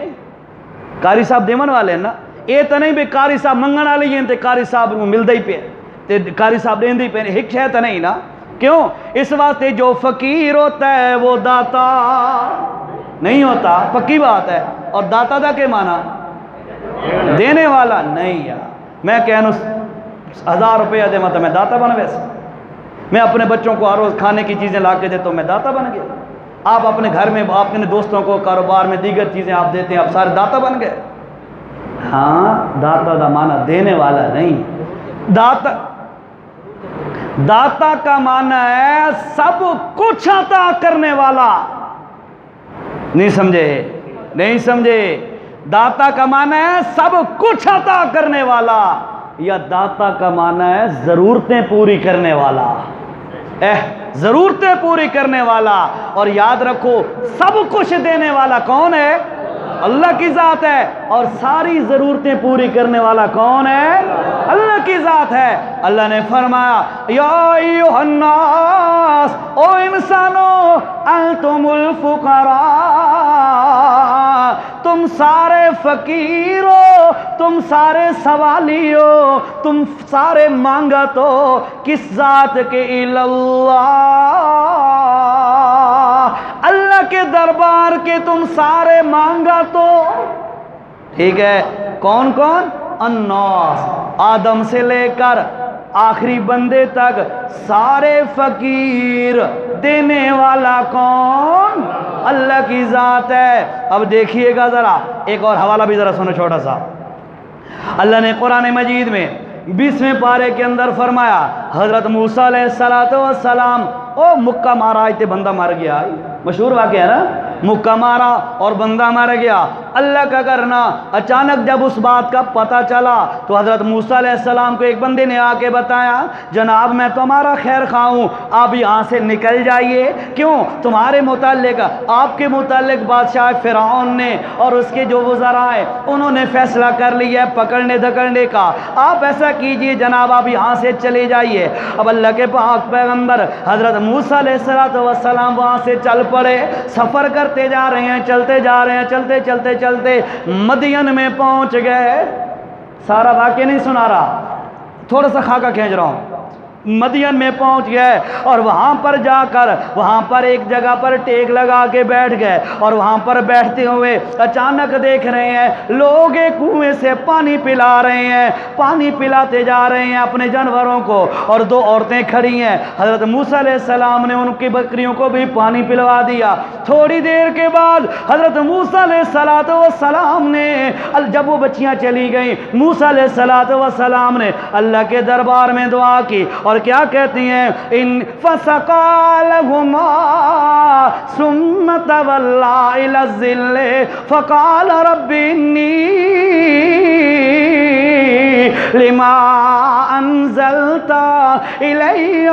قاری صاحب دیون والے نا، یہ تو نہیں بھی قاری صاحب منگن والے ہیں تے قاری صاحب کو ملدا ہی پیا تے قاری صاحب دیندے ہی پے، ایک شے تو نہیں نا۔ کیوں؟ اس واسطے جو فقیر ہوتا ہے وہ داتا نہیں ہوتا، پکی بات ہے۔ اور داتا دا کے معنی دینے والا نہیں یار۔ میں کہنو 1000 روپیہ دے مطلب میں داتا بن ویسے، میں اپنے بچوں کو ہر روز کھانے کی چیزیں لا کے دیتا ہوں، میں داتا بن گیا۔ آپ اپنے گھر میں اپنے دوستوں کو کاروبار میں دیگر چیزیں آپ دیتے ہیں، آپ سارے داتا بن گئے۔ ہاں، داتا دا معنی دینے والا نہیں، داتا کا معنی ہے سب کچھ عطا کرنے والا۔ نہیں سمجھے؟ داتا کا معنی ہے سب کچھ عطا کرنے والا، یا داتا کا معنی ہے ضرورتیں پوری کرنے والا، ضرورتیں پوری کرنے والا۔ اور یاد رکھو سب کچھ دینے والا کون ہے؟ اللہ کی ذات ہے، اور ساری ضرورتیں پوری کرنے والا کون ہے؟ اللہ کی ذات ہے۔ اللہ نے فرمایا یا ایھا الناس، او انسانوں، انتم الفقراء، تم سارے فقیر ہو، تم سارے سوالی ہو، تم سارے مانگت ہو، کس ذات کے؟ اللہ کے دربار کے تم سارے مانگت ہو، ٹھیک ہے۔ کون کون؟ الناس، آدم سے لے کر آخری بندے تک سارے فقیر، دینے والا کون؟ اللہ کی ذات ہے۔ اب دیکھیے گا ذرا، ایک اور حوالہ بھی ذرا سنو چھوٹا سا۔ اللہ نے قرآن مجید میں 20ویں پارے کے اندر فرمایا، حضرت موسیٰ علیہ السلام، او مکہ مارا تے بندہ مر گیا، مشہور واقعہ ہے نا، مکہ مارا اور بندہ مر گیا۔ اللہ کا کرنا، اچانک جب اس بات کا پتہ چلا تو حضرت موسیٰ علیہ السلام کو ایک بندے نے آ کے بتایا، جناب میں تمہارا خیر خواہ ہوں، آپ یہاں سے نکل جائیے۔ کیوں؟ تمہارے متعلق، آپ کے متعلق بادشاہ فرعون نے اور اس کے جو وزراء ہیں انہوں نے فیصلہ کر لیا ہے پکڑنے دھکڑنے کا، آپ ایسا کیجئے جناب آپ یہاں سے چلے جائیے۔ اب اللہ کے پاک پیغمبر حضرت موسیٰ علیہ السلام وہاں سے چل پڑے، سفر کرتے جا رہے ہیں، چلتے جا رہے ہیں، چلتے چلتے چلتے مدین میں پہنچ گئے۔ سارا واقعہ نہیں سنا رہا، تھوڑا سا خاکہ کھینچ رہا ہوں۔ مدین میں پہنچ گئے اور وہاں پر جا کر وہاں پر ایک جگہ پر ٹیک لگا کے بیٹھ گئے، اور وہاں پر بیٹھتے ہوئے اچانک دیکھ رہے ہیں لوگ ایک کنویں سے پانی پلا رہے ہیں، پانی پلاتے جا رہے ہیں اپنے جانوروں کو، اور دو عورتیں کھڑی ہیں۔ حضرت موسیٰ علیہ السلام نے ان کی بکریوں کو بھی پانی پلوا دیا۔ تھوڑی دیر کے بعد حضرت موسیٰ علیہ السلام نے جب وہ بچیاں چلی گئیں، موسیٰ علیہ السلام نے اللہ کے دربار میں دعا کی، اور کیا کہتی ہیں؟ ان فسقا لهما ثم تولى الى الظل فقال رب انی لما انزلت الی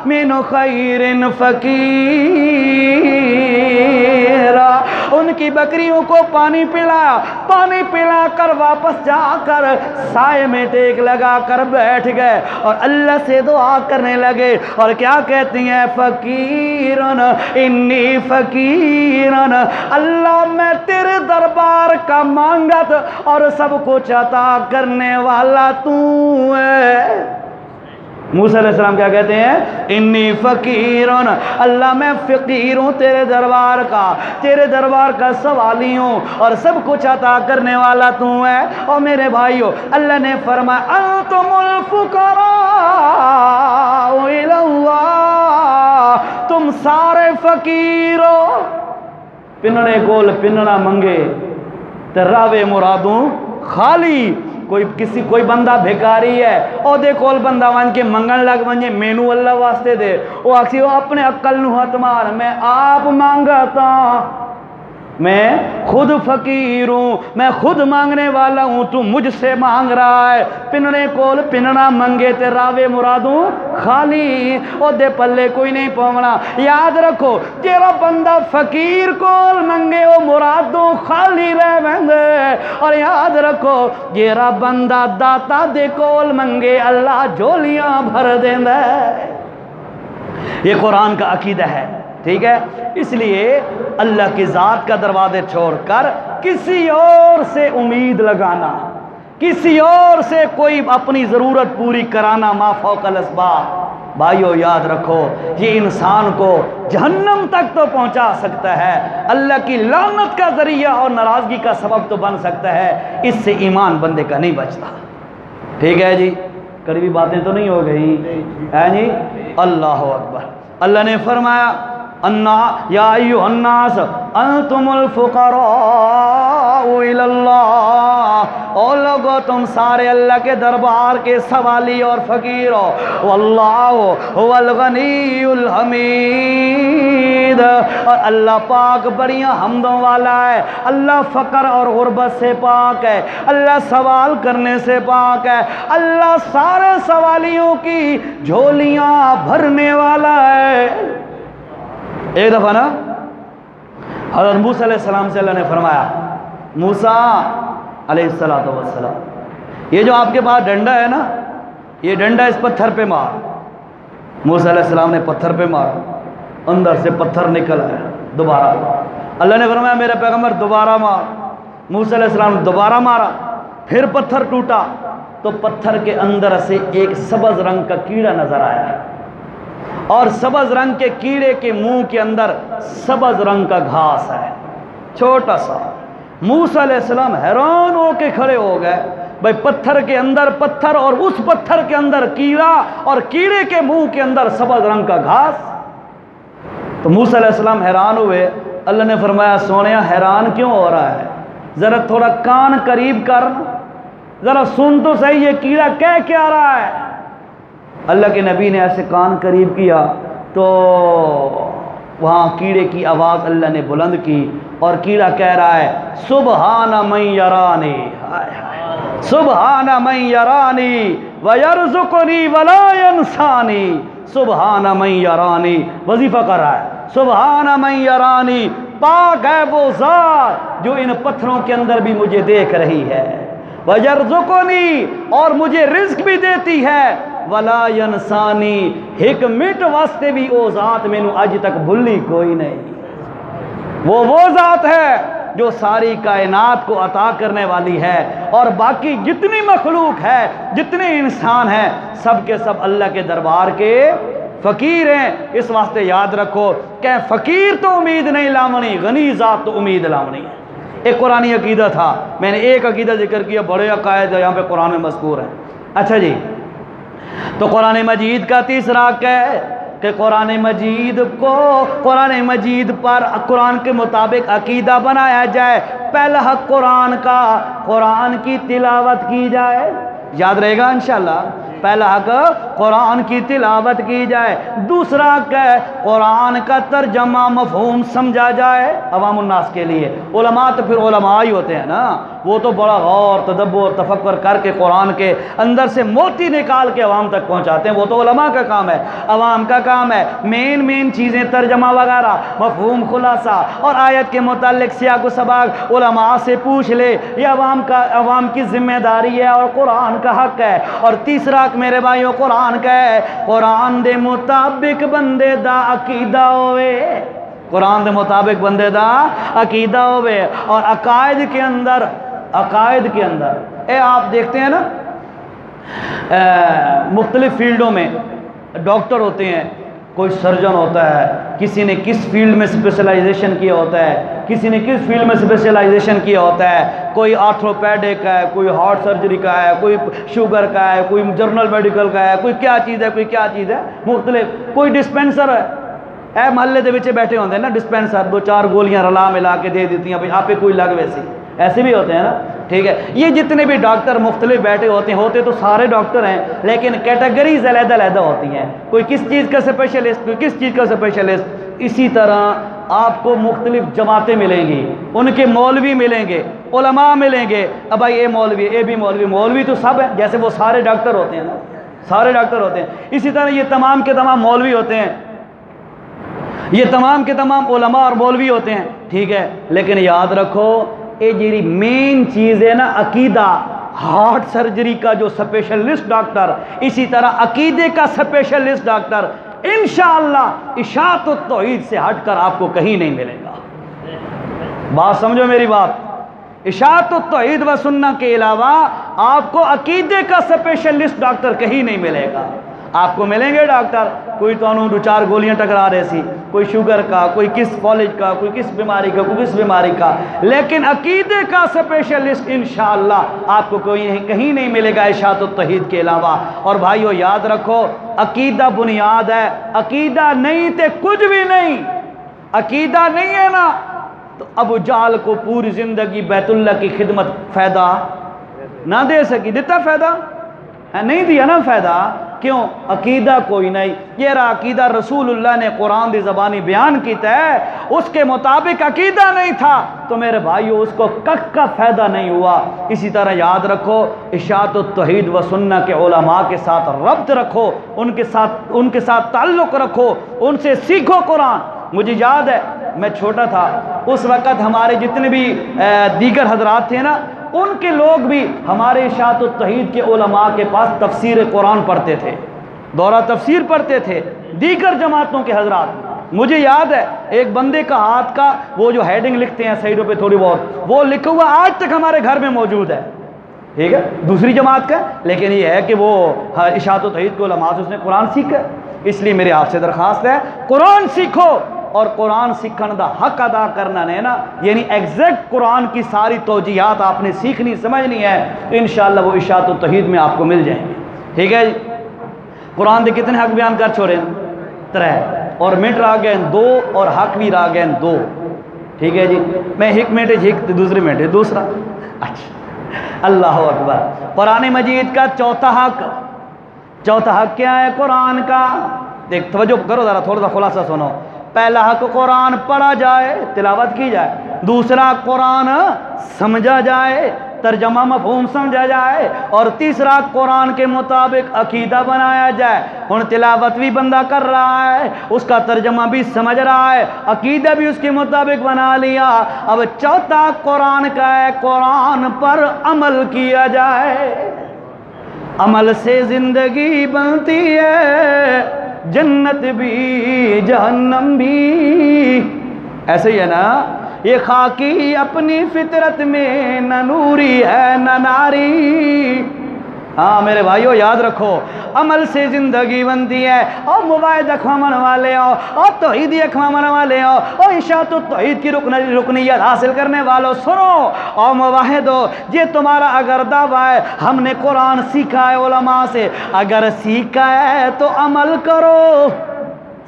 من خیر فقیر۔ ان کی بکریوں کو پانی پلایا، پانی پلا کر واپس جا کر سائے میں ٹیک لگا کر بیٹھ گئے اور اللہ سے دعا کرنے لگے، اور کیا کہتی ہیں؟ فقیرن انی فقیرن، اللہ میں تیرے دربار کا مانگت اور سب کچھ عطا کرنے والا تو ہے۔ موسیٰ علیہ السلام کیا کہتے ہیں؟ انی فقیرن، اللہ میں فقیر ہوں تیرے دربار کا، تیرے دربار کا سوالی ہوں اور سب کچھ عطا کرنے والا تو ہے۔ اور میرے بھائیو، اللہ نے فرمایا انتم الفقراء الی اللہ، تم سارے فقیر ہو۔ پننے کول پننا منگے تے راوے مرادوں خالی۔ کوئی بندہ بھیکاری ہے او دے کول بندہ وان کے منگن لگ ونجے مینو اللہ واسطے دے، وہ آکسی وہ اپنے عقل نو ہاتھ مار، میں آپ مانگتا، میں خود فقیر ہوں، میں خود مانگنے والا ہوں، تو مجھ سے مانگ رہا ہے۔ پننے کول پننا منگے تے راوے مرادوں خالی، او دے پلے کوئی نہیں پونا۔ یاد رکھو جیڑا بندہ فقیر کول منگے او مرادوں خالی رہ ویندے، اور یاد رکھو جیڑا بندہ داتا دے کول منگے اللہ جھولیاں بھر دیندا ہے۔ یہ قرآن کا عقیدہ ہے، ٹھیک ہے؟ اس لیے اللہ کی ذات کا دروازے چھوڑ کر کسی اور سے امید لگانا، کسی اور سے کوئی اپنی ضرورت پوری کرانا ما فوق الاسباب، بھائیو یاد رکھو یہ انسان کو جہنم تک تو پہنچا سکتا ہے، اللہ کی لعنت کا ذریعہ اور ناراضگی کا سبب تو بن سکتا ہے، اس سے ایمان بندے کا نہیں بچتا۔ ٹھیک ہے جی، قریبی باتیں تو نہیں ہو گئی ہے جی؟ اللہ اکبر۔ اللہ نے فرمایا یا ایھا الناس انتم الفقراء الی اللہ، او لوگو تم سارے اللہ کے دربار کے سوالی اور فقیر ہو، واللہ هو الغنی الحمید، اور اللہ پاک بڑیاں حمدوں والا ہے، اللہ فقر اور غربت سے پاک ہے، اللہ سوال کرنے سے پاک ہے، اللہ سارے سوالیوں کی جھولیاں بھرنے والا ہے۔ ایک دفعہ نا حضرت موسیٰ علیہ السلام سے اللہ نے فرمایا، موسیٰ علیہ السلام یہ جو آپ کے پاس ڈنڈا ہے نا، یہ ڈنڈا اس پتھر پہ مار۔ موسیٰ علیہ السلام نے پتھر پہ مارا، اندر سے پتھر نکل آیا، دوبارہ اللہ نے فرمایا میرے پیغمبر دوبارہ مار۔ موسیٰ علیہ السلام نے دوبارہ مارا، پھر پتھر ٹوٹا تو پتھر کے اندر سے ایک سبز رنگ کا کیڑا نظر آیا، اور سبز رنگ کے کیڑے کے منہ کے اندر سبز رنگ کا گھاس ہے، چھوٹا سا۔ موسیٰ علیہ السلام حیران ہو کے کھڑے ہو گئے، بھائی پتھر کے اندر پتھر اور اس پتھر کے اندر کیڑا اور کیڑے کے منہ کے اندر سبز رنگ کا گھاس۔ تو موسیٰ علیہ السلام حیران ہوئے۔ اللہ نے فرمایا سونیا حیران کیوں ہو رہا ہے، ذرا تھوڑا کان قریب کر، ذرا سن تو صحیح یہ کیڑا کہہ کیا رہا ہے۔ اللہ کے نبی نے ایسے کان قریب کیا تو وہاں کیڑے کی آواز اللہ نے بلند کی اور کیڑا کہہ رہا ہے سبحان من یرانی، سبحان من یرانی ویرزقنی ولا ینسانی، سبحان من یرانی، وظیفہ کر رہا ہے سبحان من یرانی، پاک ہے وہ ذات جو ان پتھروں کے اندر بھی مجھے دیکھ رہی ہے، ویرزقنی، اور مجھے رزق بھی دیتی ہے، ولا ینسانی، ایک منٹ واسطے بھی وہ ذات مینوں اج تک بھلی کوئی نہیں۔ وہ ذات ہے جو ساری کائنات کو عطا کرنے والی ہے، اور باقی جتنی مخلوق ہے، جتنے انسان ہیں، سب کے سب اللہ کے دربار کے فقیر ہیں۔ اس واسطے یاد رکھو کہ فقیر تو امید نہیں لاونی، غنی ذات تو امید لاونی ہے۔ ایک قرآنی عقیدہ تھا، میں نے ایک عقیدہ ذکر کیا، بڑے عقائد یہاں پہ قرآن میں مذکور ہیں۔ اچھا جی، تو قرآن مجید کا تیسرا ہے کہ قرآن مجید پر قرآن کے مطابق عقیدہ بنایا جائے۔ پہلا حق قرآن کا، قرآن کی تلاوت کی جائے، یاد رہے گا انشاءاللہ، پہلا حق قرآن کی تلاوت کی جائے۔ دوسرا حق ہے قرآن کا ترجمہ مفہوم سمجھا جائے عوام الناس کے لیے۔ علماء تو پھر علماء ہی ہوتے ہیں نا، وہ تو بڑا غور تدبر تفکر کر کے قرآن کے اندر سے موتی نکال کے عوام تک پہنچاتے ہیں، وہ تو علماء کا کام ہے۔ عوام کا کام ہے مین چیزیں، ترجمہ وغیرہ، مفہوم، خلاصہ اور آیت کے متعلق سیاق و سباق علماء سے پوچھ لے، یہ عوام کی ذمہ داری ہے اور قرآن کا حق ہے۔ اور تیسرا میرے بھائیوں قرآن کا ہے، قرآن دے مطابق بندے دا عقیدہ ہوئے، قرآن دے مطابق بندے دا عقیدہ ہوئے۔ اور عقائد کے اندر آپ دیکھتے ہیں نا، مختلف فیلڈوں میں ڈاکٹر ہوتے ہیں، کوئی سرجن ہوتا ہے، کسی نے کس فیلڈ میں اسپیشلائزیشن کیا ہوتا ہے، کسی نے کس فیلڈ میں اسپیشلائزیشن کیا ہوتا ہے، کوئی آرتھوپیڈک ہے، کوئی ہارٹ سرجری کا ہے، کوئی شوگر کا ہے، کوئی جنرل میڈیکل کا ہے، کوئی کیا چیز ہے، مختلف، کوئی ڈسپینسر ہے، محلے دے وچ بیٹھے ہوندے نا ڈسپینسر، 2-4 گولیاں رلا ملا کے دے دیتی ہیں، بھئی آپ پہ کوئی لگ ویسی، ایسے بھی ہوتے ہیں نا، ٹھیک ہے۔ یہ جتنے بھی ڈاکٹر مختلف بیٹھے ہوتے تو سارے ڈاکٹر ہیں، لیکن کیٹیگریز علیحدہ ہوتی ہیں، کوئی کس چیز کا اسپیشلسٹ، کوئی کس چیز کا اسپیشلسٹ۔ اسی طرح آپ کو مختلف جماعتیں ملیں گی، ان کے مولوی ملیں گے، علماء ملیں گے، اب بھائی اے مولوی، اے بھی مولوی، مولوی تو سب ہے، جیسے وہ سارے ڈاکٹر ہوتے ہیں نا، سارے ڈاکٹر ہوتے ہیں، اسی طرح یہ تمام کے تمام مولوی ہوتے ہیں، یہ تمام کے تمام علماء اور مولوی ہوتے ہیں، ٹھیک ہے۔ لیکن یاد رکھو یہ جیری مین چیز ہے نا عقیدہ، ہارٹ سرجری کا جو سپیشلسٹ ڈاکٹر، اسی طرح عقیدے کا سپیشلسٹ ڈاکٹر انشاءاللہ اشاعت التوحید سے ہٹ کر آپ کو کہیں نہیں ملے گا۔ بات سمجھو میری بات، اشاعت التوحید و سنت کے علاوہ آپ کو عقیدے کا سپیشلسٹ ڈاکٹر کہیں نہیں ملے گا۔ آپ کو ملیں گے ڈاکٹر، کوئی تو 2-4 گولیاں ٹکرا رہے سی، کوئی شوگر کا، کوئی کس فالج کا، کوئی کس بیماری کا، کوئی کس بیماری کا، لیکن عقیدے کا سپیشلسٹ انشاءاللہ آپ کو کہیں نہیں ملے گا اشاعت التوحید کے علاوہ۔ اور بھائیو یاد رکھو عقیدہ بنیاد ہے، عقیدہ نہیں تے کچھ بھی نہیں، عقیدہ نہیں ہے نا تو ابو جہل کو پوری زندگی بیت اللہ کی خدمت فائدہ نہ دے سکی، دیتا فائدہ؟ نہیں دیا نا فائدہ، کیوں؟ عقیدہ کوئی نہیں۔ یہ رہا عقیدہ رسول اللہ نے قرآن دی زبانی بیان کیتا ہے، اس کے مطابق عقیدہ نہیں تھا تو میرے بھائیو اس کو کک کا فائدہ نہیں ہوا۔ اسی طرح یاد رکھو اشاعت التوحید و سنت کے علماء کے ساتھ ربط رکھو، ان کے ساتھ تعلق رکھو، ان سے سیکھو قرآن۔ مجھے یاد ہے میں چھوٹا تھا اس وقت ہمارے جتنے بھی دیگر حضرات تھے نا، ان کے لوگ بھی ہمارے اشاعت التوحید کے علماء کے پاس تفسیر قرآن پڑھتے تھے، دورہ تفسیر پڑھتے تھے، دیگر جماعتوں کے حضرات۔ مجھے یاد ہے ایک بندے کا ہاتھ کا وہ جو ہیڈنگ لکھتے ہیں سائڈوں پہ تھوڑی بہت، وہ لکھا ہوا آج تک ہمارے گھر میں موجود ہے، ٹھیک ہے، دوسری جماعت کا، لیکن یہ ہے کہ وہ اشاعت التوحید کے علماء سے اس نے قرآن سیکھا۔ اس لیے میرے آپ سے درخواست ہے قرآن سیکھو، اور قرآن سیکھن دا حق ادا کرنا ہے نا، یعنی ایگزیکٹ قرآن کی ساری توجیہات آپ نے سیکھنی سمجھنی ہے تو انشاءاللہ وہ اشاعت التوحید میں آپ کو مل جائیں گے، ٹھیک ہے جی۔ قرآن دے کتنے حق بیان کر چھوڑے ہیں؟ 3 اور منٹ رہ گئے 2 اور حق بھی رہ گئے 2، ٹھیک ہے جی۔ میں ایک منٹ ایک دوسرے منٹ دوسرا، اچھا اللہ اکبر۔ قرآن مجید کا چوتھا حق کیا ہے قرآن کا؟ دیکھ توجہ کرو ذرا، تھوڑا سا خلاصہ سنو۔ پہلا حق قرآن پڑھا جائے، تلاوت کی جائے، دوسرا قرآن سمجھا جائے، ترجمہ مفہوم سمجھا جائے، اور تیسرا قرآن کے مطابق عقیدہ بنایا جائے۔ ہن تلاوت بھی بندہ کر رہا ہے، اس کا ترجمہ بھی سمجھ رہا ہے، عقیدہ بھی اس کے مطابق بنا لیا، اب چوتھا قرآن کا ہے، قرآن پر عمل کیا جائے۔ عمل سے زندگی بنتی ہے، جنت بھی جہنم بھی، ایسے ہی ہے نا؟ یہ خاکی اپنی فطرت میں نہ نوری ہے نہ ناری۔ ہاں میرے بھائیو یاد رکھو، عمل سے زندگی بنتی ہے۔ اور موبائل اخوامن والے ہو، اور توحیدی اخوامن والے ہو، اور اشاعت التوحید کی رکنیت حاصل کرنے والوں، سنو اور موحد ہو، یہ تمہارا اگر دعویٰ ہے ہم نے قرآن سیکھا ہے علماء سے، اگر سیکھا ہے تو عمل کرو،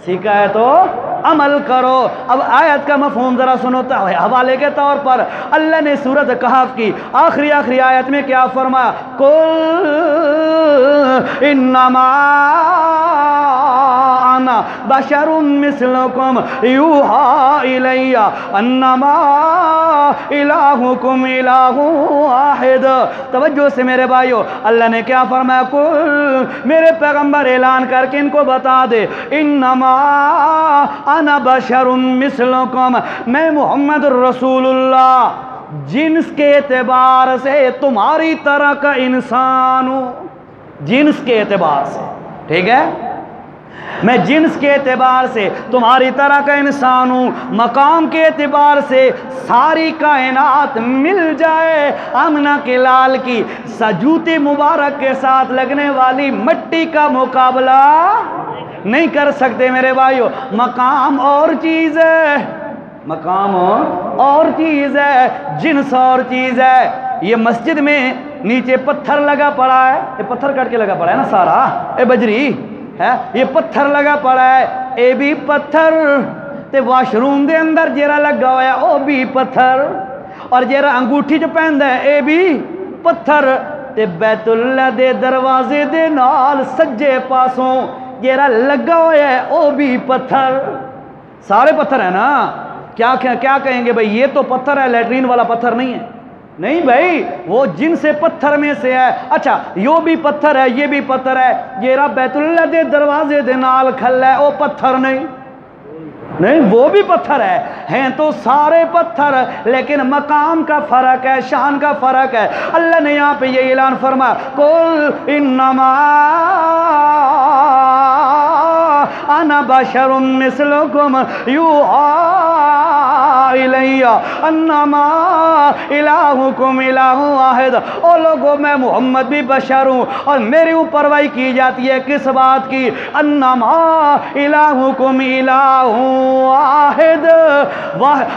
سیکھا ہے تو عمل کرو۔ اب آیت کا مفہوم ذرا سنوتا ہے حوالے کے طور پر، اللہ نے سورۃ کہف کی آخری آیت میں کیا فرمایا؟ قل انما انا بشر مثلکم یوحی الی انما الہکم الہ واحد۔ توجہ سے میرے بھائیو، اللہ نے کیا فرمایا؟ قل، میرے پیغمبر اعلان کر کے ان کو بتا دے، انما انا بشر مثلکم، میں محمد رسول اللہ جنس کے اعتبار سے تمہاری طرح کا انسان ہوں، جنس کے اعتبار سے، ٹھیک ہے؟ میں جنس کے اعتبار سے تمہاری طرح کا انسان ہوں، مقام کے اعتبار سے ساری کائنات مل جائے آمنہ کے لال کی سجوتی مبارک کے ساتھ لگنے والی مٹی کا مقابلہ نہیں کر سکتے میرے بھائیو۔ مقام اور چیز ہے، مقام اور چیز ہے، جنس اور چیز ہے۔ یہ مسجد میں نیچے پتھر لگا پڑا ہے، یہ پتھر کٹ کے لگا پڑا ہے نا سارا، اے بجری ہے، یہ پتھر لگا پڑا ہے، اے بھی پتھر، تے واش روم دے اندر جیرا لگا ہوا ہے او بھی پتھر، اور جیرا انگوٹھی جو پہندا ہے اے بھی پتھر، تے بیت اللہ دے دروازے دے نال سجے پاسوں جیرا لگا ہوا ہے او بھی پتھر، سارے پتھر ہیں نا۔ کیا کہیں گے بھئی یہ تو پتھر ہے، لیٹرین والا پتھر نہیں ہے؟ نہیں بھائی، وہ جن سے پتھر میں سے ہے۔ اچھا یہ بھی پتھر ہے، یہ بھی پتھر ہے، جیرا بیت اللہ دے دروازے دے نال کھلا ہے او پتھر نہیں؟ نہیں، وہ بھی پتھر ہے، ہیں تو سارے پتھر، لیکن مقام کا فرق ہے، شان کا فرق ہے۔ اللہ نے یہاں پہ یہ اعلان فرمایا، قل انما انا بشر مثلکم یوحی الی انما الہکم الہ واحد۔ او لوگو، میں محمد بھی بشر ہوں اور میرے اوپر وحی کی جاتی ہے کس بات کی؟ انما الہکم الہ واحد،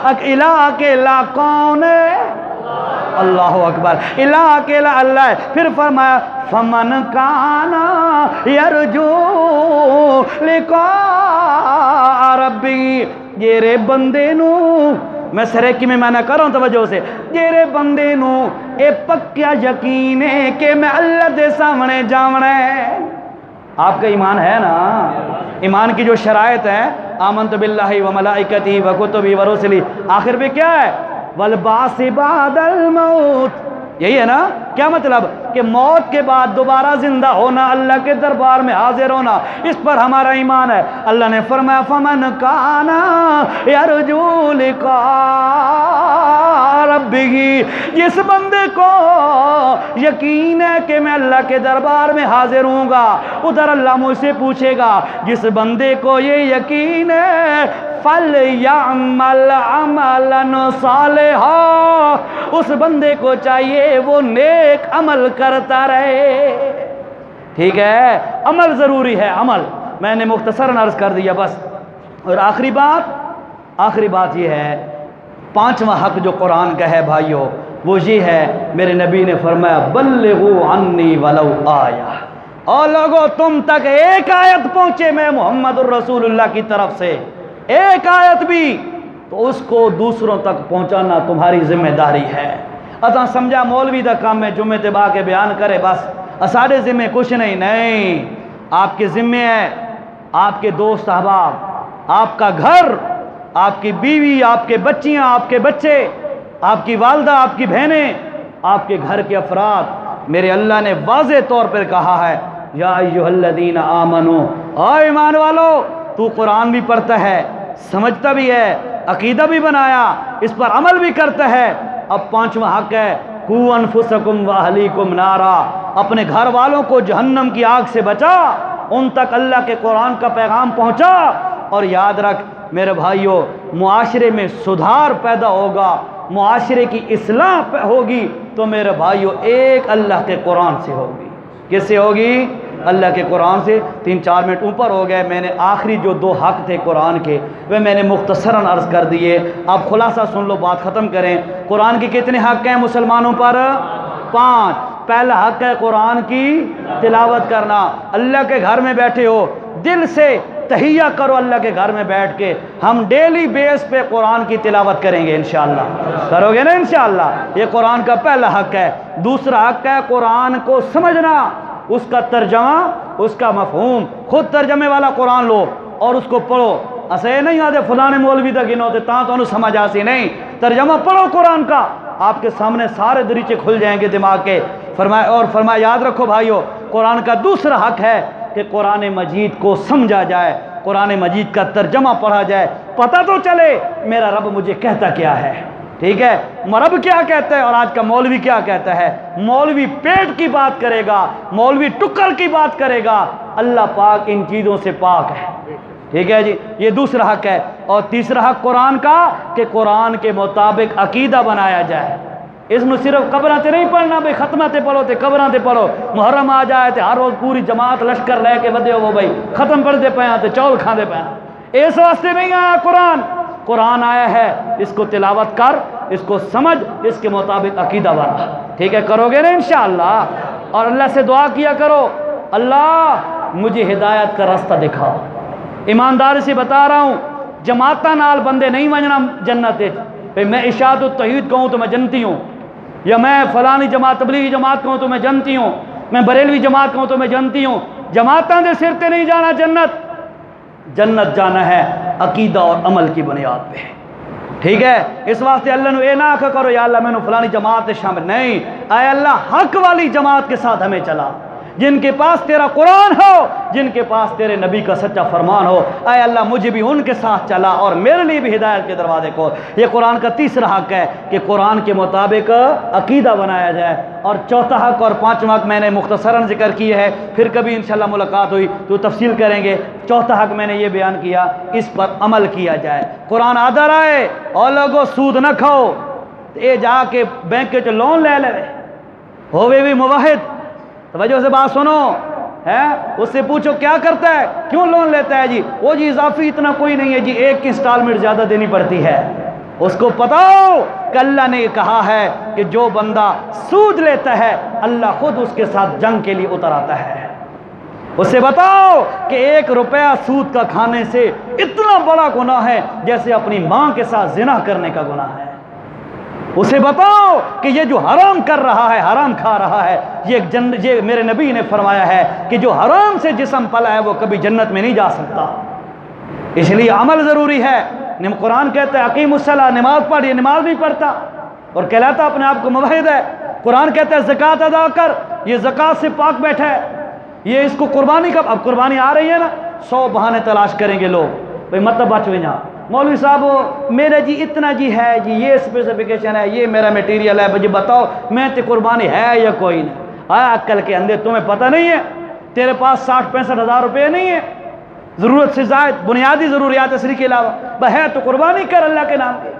الہ کے الہ کون ہے؟ اللہ اکبر، الہ کے الہ اللہ ہے۔ پھر فرمایا فمن کانا یرجو لقاء ربی، جیرے بندے نو، میں سریکی میں معنی کر رہا ہوں توجہ سے، جیرے بندے نو اے پکیا یقین ہے کہ میں اللہ دے سامنے جاونا ہے۔ آپ کا ایمان ہے نا؟ ایمان کی جو شرائط ہے، آمنت باللہ و ملائکتہ و کتبہ و رسلہ، آخر پہ کیا ہے؟ والبعث بعد الموت، یہی ہے نا؟ کیا مطلب؟ کہ موت کے بعد دوبارہ زندہ ہونا، اللہ کے دربار میں حاضر ہونا، اس پر ہمارا ایمان ہے۔ اللہ نے فرمایا فمن کانا یرجو لقاء ربہ، جس بندے کو یقین ہے کہ میں اللہ کے دربار میں حاضر ہوں گا، ادھر اللہ مجھ سے پوچھے گا، جس بندے کو یہ یقین ہے فَلْيَعْمَلْ عَمَلًا صَالِحًا، اس بندے کو چاہیے وہ نیک عمل کرتا رہے، ٹھیک ہے؟ عمل ضروری ہے، عمل میں نے مختصراً عرض کر دیا بس۔ اور آخری بات یہ ہے، پانچواں حق جو قرآن کا ہے بھائیو، وہ یہ ہے، میرے نبی نے فرمایا بلغوا عنی ولو آیہ، اور لوگوں تم تک ایک آیت پہنچے میں محمد الرسول اللہ کی طرف سے، ایک آیت بھی، تو اس کو دوسروں تک پہنچانا تمہاری ذمہ داری ہے۔ اتنا سمجھا مولوی دا کام ہے جمعے تے با کے بیان کرے بس، اساڑے ذمہ کچھ نہیں، نہیں، آپ کے ذمہ ہے آپ کے دوست احباب، آپ کا گھر، آپ کی بیوی، آپ کے بچیاں، آپ کے بچے، آپ کی والدہ، آپ کی بہنیں، آپ کے گھر کے افراد، میرے اللہ نے واضح طور پر کہا ہے یا ایھا الذین آمنو، اے ایمان والو، تو قرآن بھی پڑھتا ہے، سمجھتا بھی ہے، عقیدہ بھی بنایا، اس پر عمل بھی کرتا ہے۔ اب پانچواں حق ہے قوا انفسکم واہلیکم نارا، اپنے گھر والوں کو جہنم کی آگ سے بچا، ان تک اللہ کے قرآن کا پیغام پہنچا۔ اور یاد رکھ میرے بھائیوں، معاشرے میں سدھار پیدا ہوگا، معاشرے کی اصلاح ہوگی تو میرے بھائیوں ایک اللہ کے قرآن سے ہوگی۔ کس سے ہوگی؟ اللہ کے قرآن سے۔ 3-4 منٹ اوپر ہو گئے، میں نے آخری جو 2 حق تھے قرآن کے وہ میں نے مختصراً عرض کر دیے، آپ خلاصہ سن لو، بات ختم کریں۔ قرآن کے کتنے حق ہیں مسلمانوں پر؟ 5۔ پہلا حق ہے قرآن کی تلاوت کرنا۔ اللہ کے گھر میں بیٹھے ہو، دل سے تہیہ کرو اللہ کے گھر میں بیٹھ کے، ہم ڈیلی بیس پہ قرآن کی تلاوت کریں گے انشاءاللہ، کرو گے نا انشاءاللہ؟ یہ قرآن کا پہلا حق ہے۔ دوسرا حق ہے قرآن کو سمجھنا، اس کا ترجمہ، اس کا مفہوم، خود ترجمے والا قرآن لو اور اس کو پڑھو۔ اسے نہیں آتے فلاں مولوی تک انہوں تاں تو انہوں سمجھ آسی نہیں، ترجمہ پڑھو قرآن کا، آپ کے سامنے سارے دریچے کھل جائیں گے دماغ کے۔ فرمایا یاد رکھو بھائیو، قرآن کا دوسرا حق ہے کہ قرآن مجید کو سمجھا جائے، قرآن مجید کا ترجمہ پڑھا جائے، پتہ تو چلے میرا رب مجھے کہتا کیا ہے، ٹھیک ہے؟ رب کیا کہتا ہے اور آج کا مولوی کیا کہتا ہے۔ مولوی پیٹ کی بات کرے گا، مولوی ٹکر کی بات کرے گا، اللہ پاک ان چیزوں سے پاک ہے، ٹھیک ہے جی؟ یہ دوسرا حق ہے۔ اور تیسرا حق قرآن کا کہ قرآن کے مطابق عقیدہ بنایا جائے۔ اس میں صرف قبراں تے نہیں پڑھنا بھائی، ختمہ تے پڑھو تے قبراں تے پڑھو، محرم آ جائے تے ہر روز پوری جماعت لشکر لے کے ودے ہو بھائی ختم پڑھتے پے تے چول کھاندے پے، اس واسطے نہیں آیا قرآن۔ قرآن آیا ہے اس کو تلاوت کر، اس کو سمجھ، اس کے مطابق عقیدہ بنا، ٹھیک ہے؟ کرو گے نا انشاءاللہ؟ اور اللہ سے دعا کیا کرو، اللہ مجھے ہدایت کا راستہ دکھاؤ۔ ایمانداری سے بتا رہا ہوں، جماعتاں نال بندے نہیں ونجنا جنت وچ، میں اشاعت التوحید کہوں تو میں جنتی ہوں، یا میں فلانی جماعت تبلیغی جماعت کہوں تو میں جنتی ہوں، میں بریلوی جماعت کہوں تو میں جنتی ہوں۔ جماعتاں دے سر تے نہیں جانا جنت، جنت جانا ہے عقیدہ اور عمل کی بنیاد پہ، ٹھیک ہے؟ اس واسطے اللہ نے اے نہ آکھا کرو یا اللہ میں نے فلانی جماعت شامل نہیں، اے اللہ حق والی جماعت کے ساتھ ہمیں چلا، جن کے پاس تیرا قرآن ہو، جن کے پاس تیرے نبی کا سچا فرمان ہو، اے اللہ مجھے بھی ان کے ساتھ چلا اور میرے لیے بھی ہدایت کے دروازے کھول۔ یہ قرآن کا تیسرا حق ہے کہ قرآن کے مطابق عقیدہ بنایا جائے۔ اور چوتھا حق اور پانچواں حق میں نے مختصراً ذکر کیا ہے، پھر کبھی انشاءاللہ ملاقات ہوئی تو تفصیل کریں گے۔ چوتھا حق میں نے یہ بیان کیا، اس پر عمل کیا جائے۔ قرآن آدھا رہے اور لوگوں سود نہ کھاؤ، اے جا کے بینک کے لون لے لے ہوئے بھی موحد، توجہ سے بات سنو، ہے اس سے پوچھو کیا کرتا ہے، کیوں لون لیتا ہے؟ جی وہ جی اضافی اتنا کوئی نہیں ہے جی، ایک کی انسٹالمنٹ زیادہ دینی پڑتی ہے۔ اس کو پتا ہو کہ اللہ نے کہا ہے کہ جو بندہ سود لیتا ہے اللہ خود اس کے ساتھ جنگ کے لیے اتر آتا ہے۔ اس سے بتاؤ کہ 1 روپیہ سود کا کھانے سے اتنا بڑا گناہ ہے جیسے اپنی ماں کے ساتھ زنا کرنے کا گناہ ہے۔ اسے بتاؤ کہ یہ جو حرام کر رہا ہے، حرام کھا رہا ہے، یہ میرے نبی نے فرمایا ہے کہ جو حرام سے جسم پلا ہے وہ کبھی جنت میں نہیں جا سکتا۔ اس لیے عمل ضروری ہے۔ قرآن کہتا ہے اقیم الصلاۃ، نماز پڑھ، یہ نماز نہیں پڑھتا اور کہلاتا اپنے آپ کو موحد ہے۔ قرآن کہتا ہے زکوٰۃ ادا کر، یہ زکوٰۃ سے پاک بیٹھا ہے۔ یہ اس کو قربانی کا، اب قربانی آ رہی ہے نا، 100 بہانے تلاش کریں گے لوگ، بھائی مطلب بچ ہوئی جہاں مولوی صاحب میرا جی اتنا جی ہے جی، یہ اسپیسیفیکیشن ہے، یہ میرا میٹیریل ہے، مجھے بتاؤ میں تے قربانی ہے یا کوئی نہیں؟ آیا عقل کے اندھے، تمہیں پتہ نہیں ہے؟ تیرے پاس 60-65 ہزار روپے نہیں ہے، ضرورت سے زائد بنیادی ضروریات اصلی کے علاوہ ہے تو قربانی کر اللہ کے نام کے۔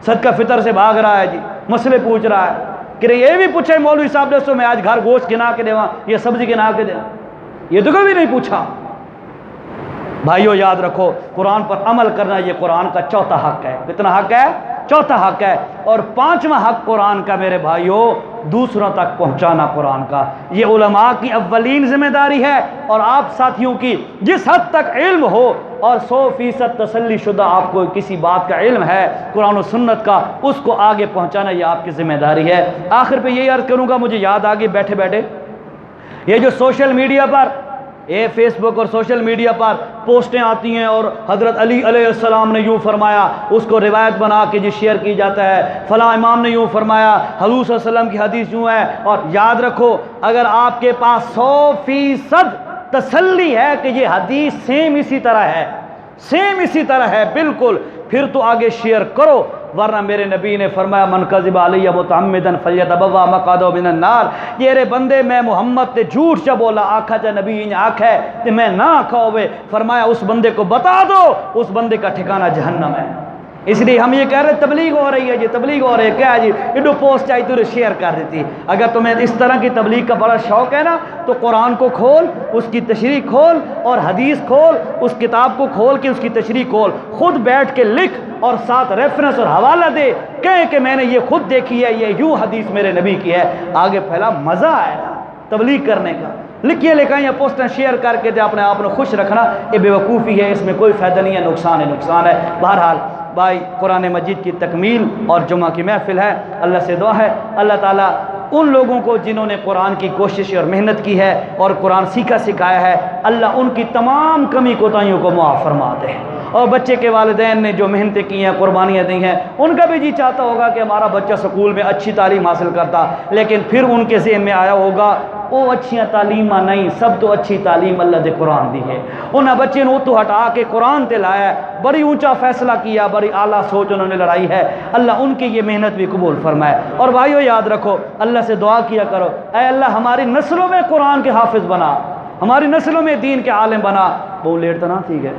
صدقہ فطر سے بھاگ رہا ہے جی، مسئلے پوچھ رہا ہے کہ یہ بھی پوچھے مولوی صاحب دوستوں میں آج گھر گوشت گنا کے دیواں یا سبزی گنا کے دیواں، یہ تو کبھی نہیں پوچھا۔ بھائیو یاد رکھو قرآن پر عمل کرنا یہ قرآن کا چوتھا حق ہے۔ کتنا حق ہے؟ چوتھا حق ہے۔ اور پانچواں حق قرآن کا میرے بھائیو دوسروں تک پہنچانا قرآن کا، یہ علماء کی اولین ذمہ داری ہے اور آپ ساتھیوں کی جس حد تک علم ہو اور 100% تسلی شدہ آپ کو کسی بات کا علم ہے قرآن و سنت کا، اس کو آگے پہنچانا یہ آپ کی ذمہ داری ہے۔ آخر پہ یہی عرض کروں گا، مجھے یاد آ گئی بیٹھے بیٹھے، یہ جو سوشل میڈیا پر یہ فیس بک اور سوشل میڈیا پر پوسٹیں آتی ہیں اور حضرت علی علیہ السلام نے یوں فرمایا، اس کو روایت بنا کے جی شیئر کی جاتا ہے، فلاں امام نے یوں فرمایا، حضور صلی اللہ علیہ وسلم کی حدیث یوں ہے. اور یاد رکھو اگر آپ کے پاس 100% تسلی ہے کہ یہ حدیث سیم اسی طرح ہے، سیم اسی طرح ہے بالکل، پھر تو آگے شیئر کرو. ورنہ میرے نبی نے فرمایا من کذب علی متعمدا فلیتبوا مقعدہ من النار. یہ رے بندے میں محمد تے جھوٹ چا بولا آکھا چا نبی انج آکھا ہے تے میں نہ آکھا ہوئے، فرمایا اس بندے کو بتا دو اس بندے کا ٹھکانہ جہنم ہے. اس لیے ہم یہ کہہ رہے تبلیغ ہو رہی ہے جی، تبلیغ ہو رہی ہے، کیا جی ایڈو پوسٹ آئی تو شیئر کر دیتی. اگر تمہیں اس طرح کی تبلیغ کا بڑا شوق ہے نا تو قرآن کو کھول، اس کی تشریح کھول، اور حدیث کھول، اس کتاب کو کھول کے اس کی تشریح کھول، خود بیٹھ کے لکھ اور ساتھ ریفرنس اور حوالہ دے، کہیں کہ میں نے یہ خود دیکھی ہے، یہ یوں حدیث میرے نبی کی ہے. آگے پھیلا مزہ آئے گا تبلیغ کرنے کا. لکھیے لکھائیں یا پوسٹیں شیئر کر کے دے اپنے آپ کو خوش رکھنا، یہ بے وقوفی ہے، اس میں کوئی فائدہ نہیں ہے، نقصان ہے، نقصان ہے. بہرحال بھائی قرآن مجید کی تکمیل اور جمعہ کی محفل ہے. اللہ سے دعا ہے اللہ تعالیٰ ان لوگوں کو جنہوں نے قرآن کی کوشش اور محنت کی ہے اور قرآن سیکھا سکھایا ہے، اللہ ان کی تمام کمی کوتاہیوں کو معاف فرما دے. اور بچے کے والدین نے جو محنتیں کی ہیں، قربانیاں دی ہیں، ان کا بھی جی چاہتا ہوگا کہ ہمارا بچہ سکول میں اچھی تعلیم حاصل کرتا، لیکن پھر ان کے ذہن میں آیا ہوگا وہ اچھیاں تعلیماں نہیں، سب تو اچھی تعلیم اللہ دے قرآن دی ہے. انہاں بچے نے تو ہٹا کے قرآن تے لایا ہے، بڑی اونچا فیصلہ کیا، بڑی اعلیٰ سوچ انہوں نے لڑائی ہے. اللہ ان کی یہ محنت بھی قبول فرمائے. اور بھائیو یاد رکھو اللہ سے دعا کیا کرو، اے اللہ ہماری نسلوں میں قرآن کے حافظ بنا، ہماری نسلوں میں دین کے عالم بنا. بہت لیٹ تو نہ ٹھیک ہے،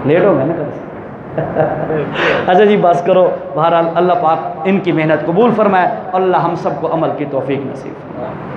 لیٹ ہو گئے نا کل. اچھا جی بس کرو. بہرحال اللہ پاک ان کی محنت قبول فرمائے، اللہ ہم سب کو عمل کی توفیق نصیب فرمائے.